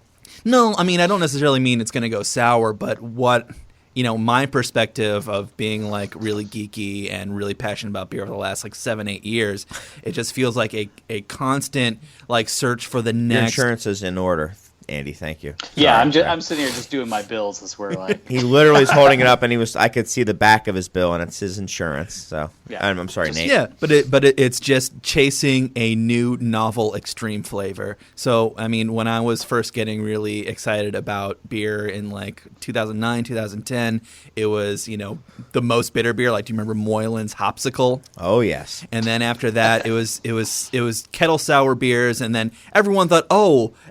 No, I mean, I don't necessarily mean it's going to go sour, but what my perspective of being like really geeky and really passionate about beer for the last 7-8 years, it just feels like a constant search for the next. Your insurance is in order, Andy. Thank you. Yeah, I'm sitting here just doing my bills as we're like. He literally is holding it up, and I could see the back of his bill, and it's his insurance. So yeah. I'm sorry, Nate. Yeah, but it's just chasing a new novel extreme flavor. So I mean, when I was first getting really excited about beer in 2009, 2010, it was the most bitter beer. Do you remember Moylan's Hopsicle? Oh yes. And then after that, it was kettle sour beers, and then everyone thought,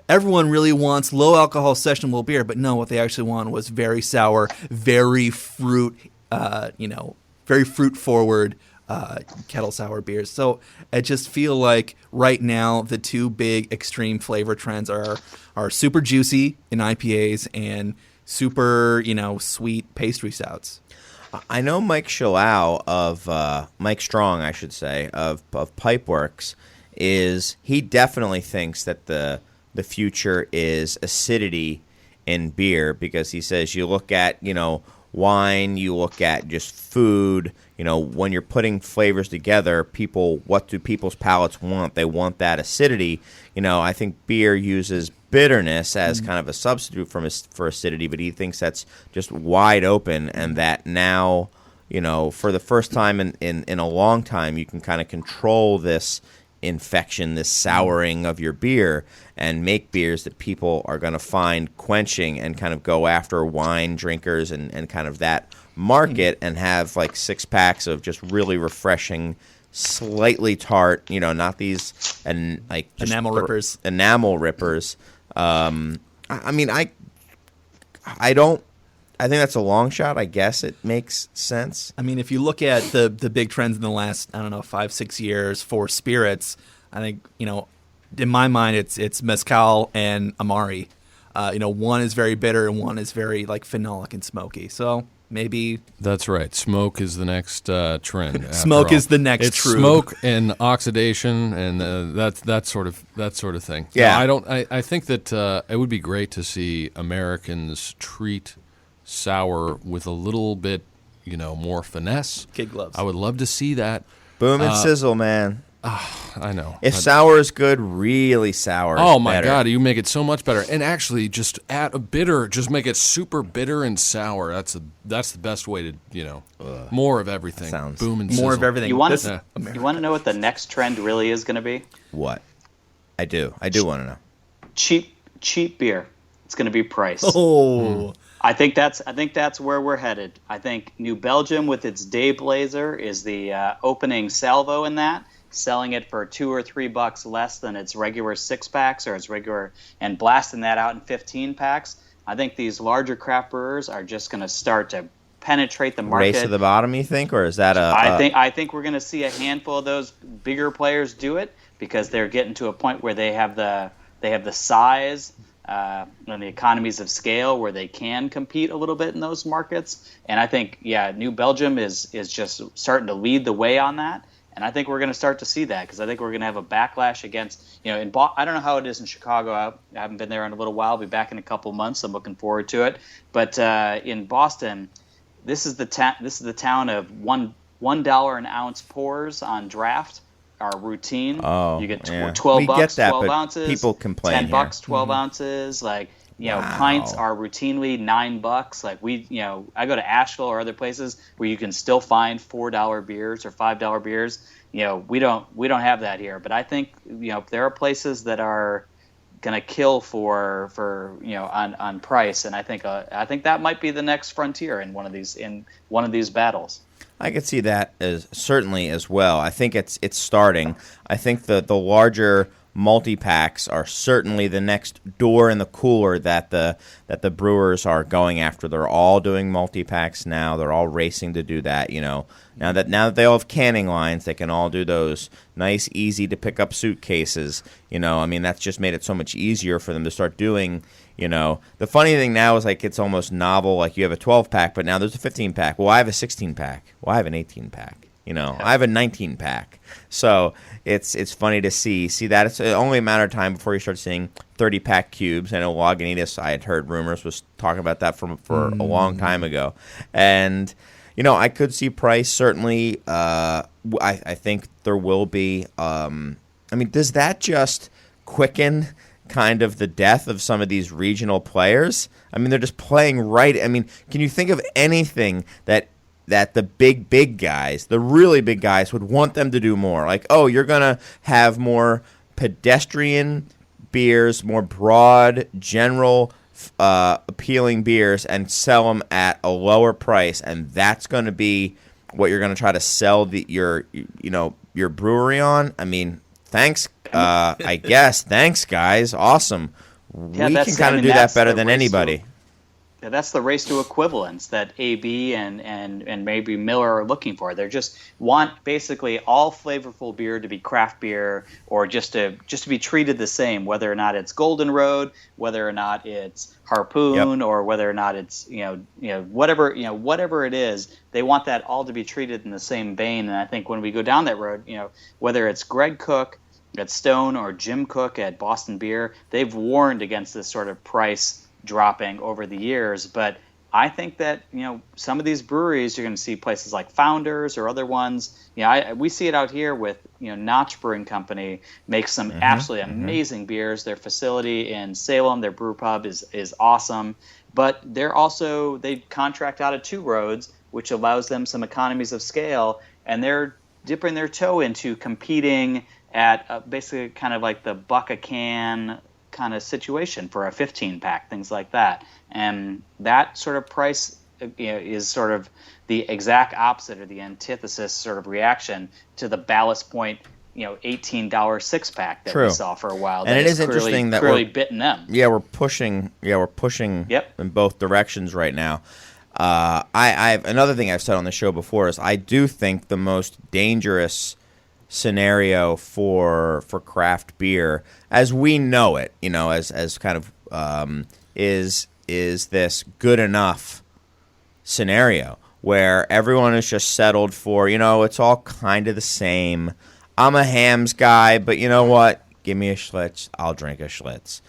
everyone really wants low alcohol sessionable beer, but no, what they actually want was very sour, very fruit, very fruit forward kettle sour beers. So I just feel like right now the two big extreme flavor trends are super juicy in IPAs and super, sweet pastry stouts. I know Mike Shalau of Mike Strong, I should say, of Pipeworks he definitely thinks that the future is acidity in beer, because he says you look at, wine, you look at just food, when you're putting flavors together, what do people's palates want? They want that acidity. I think beer uses bitterness as kind of a substitute for acidity, but he thinks that's just wide open, and that now, for the first time in a long time, you can kind of control this infection, this souring of your beer, and make beers that people are going to find quenching and kind of go after wine drinkers and kind of that market, and have like 6-packs of just really refreshing, slightly tart, not these and like Enamel rippers. I think that's a long shot. I guess it makes sense. I mean, if you look at the big trends in the last, 5-6 years for spirits, I think, in my mind, it's mezcal and amari. One is very bitter and one is very like phenolic and smoky. So maybe that's right. Smoke is the next trend. Smoke is the next it's true. Smoke and oxidation and that sort of thing. Yeah, no, I think that it would be great to see Americans treat sour with a little bit, more finesse. Kid gloves. I would love to see that. Boom and sizzle, man. I know. If sour is good, really sour is oh my better. God, you make it so much better. And actually, just add a bitter. Just make it super bitter and sour. That's the best way to, more of everything. Sounds Boom and sizzle. more of everything. You want This- to know what the next trend really is going to be? What? I do want to know. Cheap beer. It's going to be price. Oh. I think that's where we're headed. I think New Belgium with its Day Blazer is the opening salvo in that, selling it for $2 or $3 less than its regular 6-packs or its regular, and blasting that out in 15-packs. I think these larger craft brewers are just going to start to penetrate the market. Race to the bottom, you think, or is that I think we're going to see a handful of those bigger players do it, because they're getting to a point where they have the size and the economies of scale where they can compete a little bit in those markets. And I think, New Belgium is just starting to lead the way on that. And I think we're going to start to see that, because I think we're going to have a backlash against, I don't know how it is in Chicago. I haven't been there in a little while. I'll be back in a couple months. I'm looking forward to it. But in Boston, this is the town of $1 an ounce pours on draft. Our routine. Oh, you get yeah. 12 We bucks, get that, 12 but ounces. people complain 10 here. bucks, 12 ounces. Like, Wow. pints are routinely $9. Like I go to Asheville or other places where you can still find $4 beers or $5 beers. We don't have that here. But I think, there are places that are going to kill for on price, and I think that might be the next frontier in one of these battles. I could see that certainly as well. I think it's starting. I think the larger multi-packs are certainly the next door in the cooler that the brewers are going after. They're all doing multi-packs now. They're all racing to do that, Now that they all have canning lines, they can all do those nice, easy to pick up suitcases. That's just made it so much easier for them to start doing. The funny thing now is like it's almost novel. Like you have a 12-pack, but now there's a 15-pack. Well, I have a 16-pack. Well, I have an 18-pack. I have a 19-pack. So it's funny to see that. It's only a matter of time before you start seeing 30-pack cubes. I know Lagunitas, I had heard rumors, was talking about that for a long time ago. And, I could see price certainly. I think there will be. Does that just quicken kind of the death of some of these regional players? They're just playing right. Can you think of anything that the big guys, the really big guys, would want them to do more? Like, you're going to have more pedestrian beers, more broad, general, appealing beers, and sell them at a lower price, and that's going to be what you're going to try to sell your brewery on? Thanks, I guess. Thanks, guys. Awesome. We can kind of do that better than anybody. that's the race to equivalence that AB and maybe Miller are looking for. They just want basically all flavorful beer to be craft beer, or just to be treated the same, whether or not it's Golden Road, whether or not it's Harpoon, or whether or not it's whatever it is. They want that all to be treated in the same vein. And I think when we go down that road, whether it's Greg Cook at Stone or Jim Cook at Boston Beer, they've warned against this sort of price dropping over the years. But I think that some of these breweries, you're going to see places like Founders or other ones. We see it out here with Notch Brewing Company makes some absolutely amazing beers. Their facility in Salem, their brew pub is awesome. But they contract out of Two Roads, which allows them some economies of scale, and they're dipping their toe into competing at basically kind of like the buck a can kind of situation for a 15-pack, things like that. And that sort of price is sort of the exact opposite, or the antithesis sort of reaction to the Ballast Point, $18 six-pack that we saw for a while. And it is interesting that we're bitten them. Yeah, we're pushing in both directions right now. I've another thing I've said on the show before is I do think the most dangerous scenario for craft beer, as we know it, as kind of is this good enough scenario where everyone is just settled for, it's all kind of the same. I'm a hams guy, but you know what? Give me a Schlitz, I'll drink a Schlitz.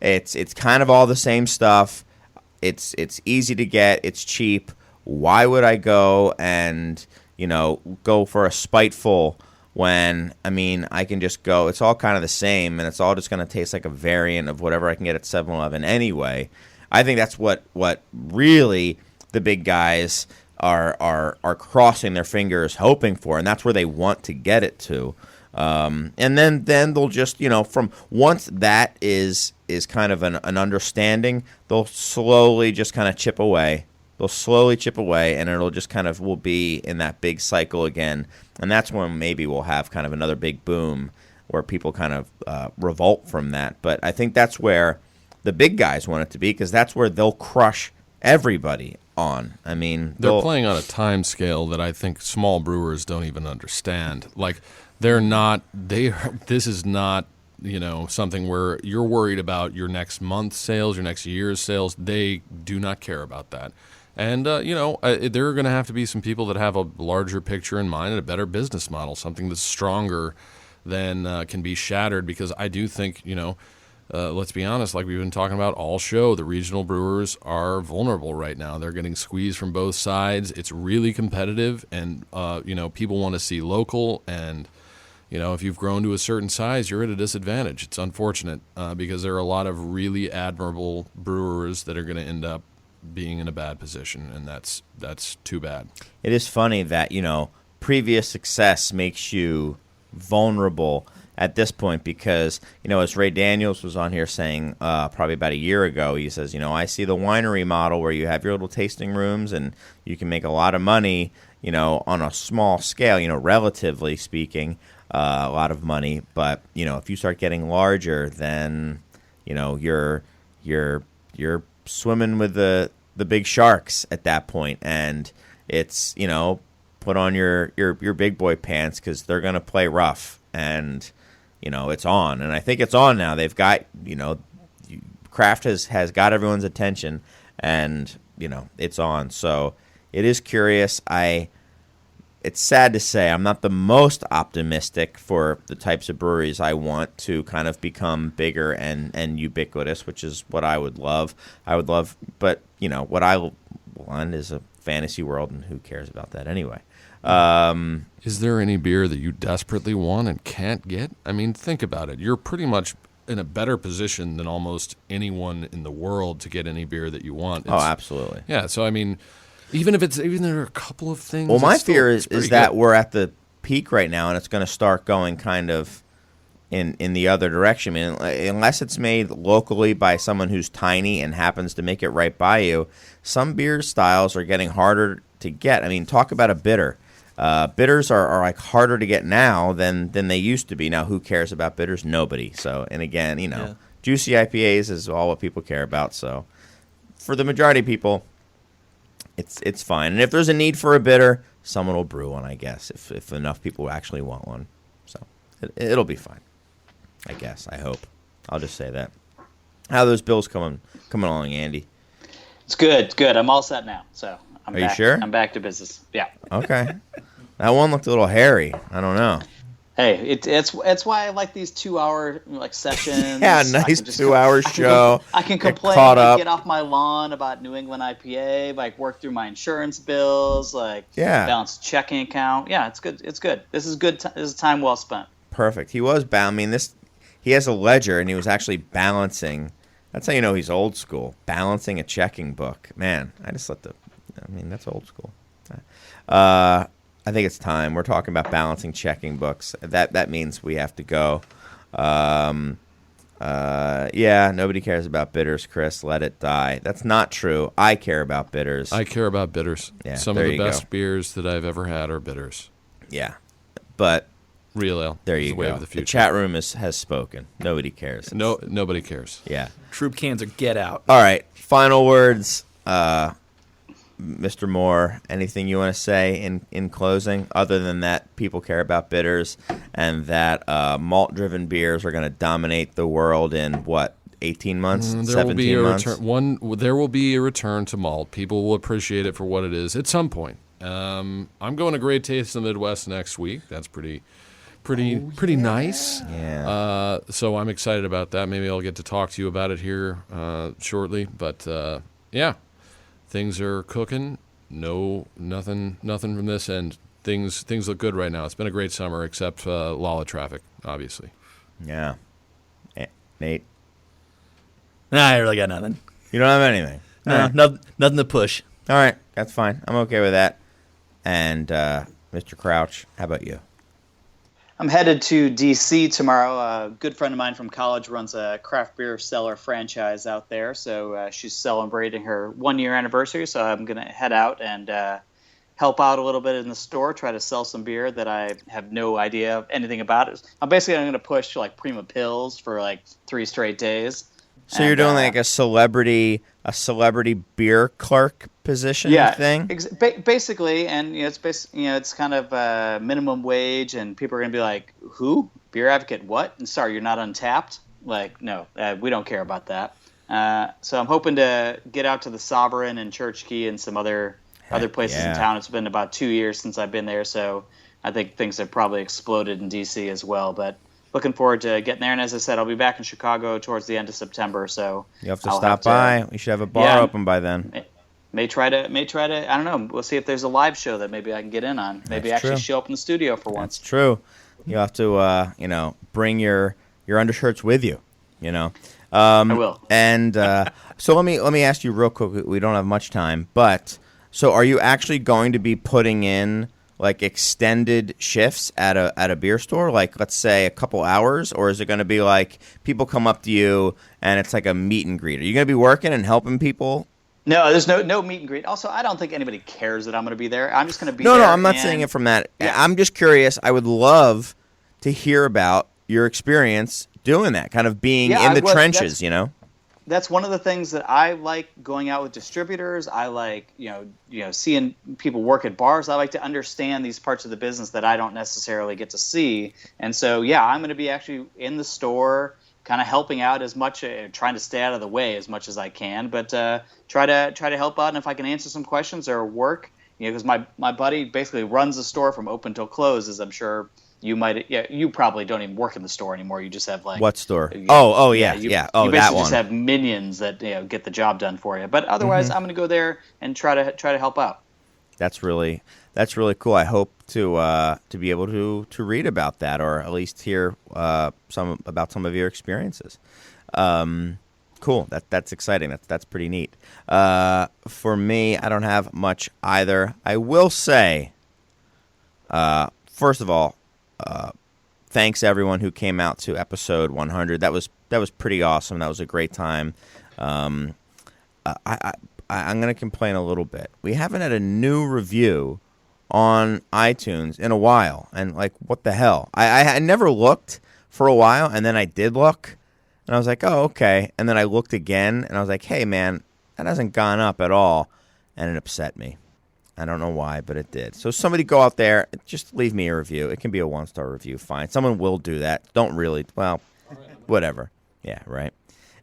It's kind of all the same stuff. It's easy to get, it's cheap. Why would I go and go for a spiteful when, I can just go, it's all kind of the same, and it's all just going to taste like a variant of whatever I can get at 7-Eleven anyway. I think that's what really the big guys are crossing their fingers hoping for, and that's where they want to get it to. And then they'll just, from once that is kind of an understanding, they'll slowly just kind of chip away. They'll slowly chip away, and it'll just kind of will be in that big cycle again. And that's when maybe we'll have kind of another big boom where people kind of revolt from that. But I think that's where the big guys want it to be, because that's where they'll crush everybody on. They're playing on a time scale that I think small brewers don't even understand. Like, this is not, something where you're worried about your next month's sales, your next year's sales. They do not care about that. And, there are going to have to be some people that have a larger picture in mind and a better business model, something that's stronger than can be shattered, because I do think, let's be honest, like we've been talking about all show, the regional brewers are vulnerable right now. They're getting squeezed from both sides. It's really competitive, and, people want to see local, and, if you've grown to a certain size, you're at a disadvantage. It's unfortunate because there are a lot of really admirable brewers that are going to end up being in a bad position, and that's too bad. It is funny that, previous success makes you vulnerable at this point, because, as Ray Daniels was on here saying probably about a year ago, he says, I see the winery model where you have your little tasting rooms and you can make a lot of money, on a small scale, relatively speaking, a lot of money. But, if you start getting larger, then, you're swimming with the big sharks at that point, and it's, put on your big boy pants, because they're going to play rough, and it's on. And I think it's on now. They've got, craft has got everyone's attention, and it's on. So it is curious. It's sad to say I'm not the most optimistic for the types of breweries I want to kind of become bigger and ubiquitous, which is what I would love. But what I want is a fantasy world, and who cares about that anyway? Is there any beer that you desperately want and can't get? Think about it. You're pretty much in a better position than almost anyone in the world to get any beer that you want. Absolutely. Yeah, so even there are a couple of things. Well, my fear is that we're at the peak right now, and it's going to start going kind of in the other direction. Unless it's made locally by someone who's tiny and happens to make it right by you, some beer styles are getting harder to get. Talk about a bitter. Bitters are like harder to get now than they used to be. Now, who cares about bitters? Nobody. So, and again, juicy IPAs is all what people care about. So, for the majority of people, it's fine. And if there's a need for a bitter, someone will brew one, I guess, if enough people actually want one. So it'll be fine, I guess. I hope. I'll just say that. How are those bills coming along, Andy? It's good. It's good. I'm all set now. So I'm Are back. you sure? I'm back to business. Yeah. Okay. That one looked a little hairy. I don't know. Hey, it's why I like these 2-hour sessions. Yeah, nice 2-hour show. I can complain, caught up. get off my lawn about New England IPA, like work through my insurance bills, balance checking account. Yeah, it's good. It's good. This is good. This is time well spent. Perfect. He was he has a ledger, and he was actually balancing. That's how you know he's old school. Balancing a checking book. Man, that's old school. I think it's time. We're talking about balancing checking books. That means we have to go. Yeah, nobody cares about bitters, Chris. Let it die. That's not true. I care about bitters. I care about bitters. Yeah, Some of the best beers that I've ever had are bitters. Yeah, but Real ale. there you is the way go. of the future. The chat room has spoken. Nobody cares. Nobody cares. Yeah. Troop cans or get out. All right. Final words. Mr. Moore, anything you want to say in closing, other than that people care about bitters and that malt-driven beers are going to dominate the world in, 18 months, 17 months? There will be a return to malt. People will appreciate it for what it is at some point. I'm going to Great Taste in the Midwest next week. That's pretty nice. Yeah. So I'm excited about that. Maybe I'll get to talk to you about it here shortly. But, yeah. Things are cooking. Nothing from this end. Things look good right now. It's been a great summer, except Lala traffic, obviously. Yeah. Nate? Nah, I really got nothing. You don't have anything? Nothing to push. All right. That's fine. I'm okay with that. And Mr. Crouch, how about you? I'm headed to D.C. tomorrow. A good friend of mine from college runs a craft beer cellar franchise out there, so she's celebrating her 1-year anniversary. So I'm going to head out and help out a little bit in the store, try to sell some beer that I have no idea anything about. I'm going to push Prima Pills for 3 straight days. So you're doing a celebrity beer clerk position thing? Basically, and it's kind of minimum wage, and people are gonna be like, "Who? Beer advocate? What?" And sorry, you're not Untapped? No, we don't care about that. So I'm hoping to get out to the Sovereign and Church Key and some other places in town. It's been about 2 years since I've been there, so I think things have probably exploded in DC as well. But looking forward to getting there. And as I said, I'll be back in Chicago towards the end of September. So you have to stop by. We should have a bar open by then. May try to. I don't know. We'll see if there's a live show that maybe I can get in on. Maybe actually show up in the studio for once. That's true. You have to, bring your undershirts with you. I will. And so let me ask you real quick. We don't have much time, but so are you actually going to be putting in extended shifts at a beer store, let's say a couple hours, or is it going to be people come up to you and it's like a meet and greet? Are you going to be working and helping people? No, there's no meet and greet. Also, I don't think anybody cares that I'm going to be there. I'm just going to be there. No, I'm not saying it from that. Yeah. I'm just curious. I would love to hear about your experience doing that, kind of being in the trenches, That's one of the things that I like going out with distributors. I like, seeing people work at bars. I like to understand these parts of the business that I don't necessarily get to see. And so, I'm going to be actually in the store, kind of helping out as much, trying to stay out of the way as much as I can, but try to help out. And if I can answer some questions or work, because my buddy basically runs the store from open till close, as I'm sure you might. Yeah, you probably don't even work in the store anymore. You just have what store? Yeah. Oh, You that basically one. just have minions that get the job done for you. But otherwise, I'm going to go there and try to help out. That's really cool. I hope to be able to read about that, or at least hear some of your experiences. Cool. That's exciting. That's pretty neat. For me, I don't have much either. I will say, first of all, thanks everyone who came out to episode 100. That was pretty awesome. That was a great time. I'm going to complain a little bit. We haven't had a new review on iTunes in a while, and what the hell? I never looked for a while, and then I did look, and I was like, oh, okay. And then I looked again, and I was like, hey, man, That hasn't gone up at all, and it upset me. I don't know why, but it did. So somebody go out there, just leave me a review. It can be a 1-star review, fine. Someone will do that. Don't really, well, whatever. Yeah, right.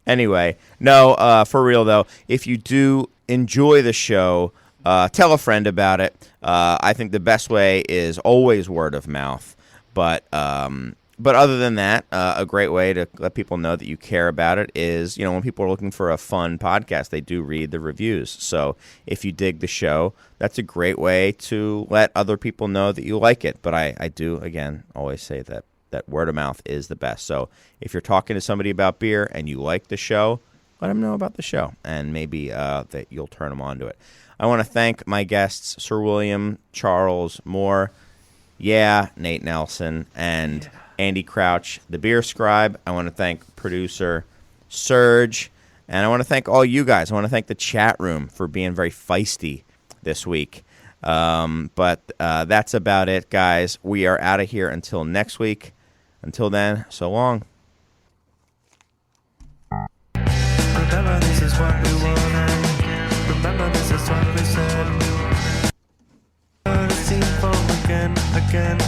Anyway, no, for real, though, if you do enjoy the show, tell a friend about it. I think the best way is always word of mouth. But other than that, a great way to let people know that you care about it is, when people are looking for a fun podcast, they do read the reviews. So if you dig the show, that's a great way to let other people know that you like it. But I do, again, always say that word of mouth is the best. So if you're talking to somebody about beer and you like the show, let them know about the show, and maybe that you'll turn them on to it. I want to thank my guests, Sir William Charles Moore, Nate Nelson, and Andy Crouch, the Beer Scribe. I want to thank producer Serge, and I want to thank all you guys. I want to thank the chat room for being very feisty this week. But that's about it, guys. We are out of here until next week. Until then, so long. Remember, this is what we wanted. Remember, this is what we said. Heard a scene form again, again,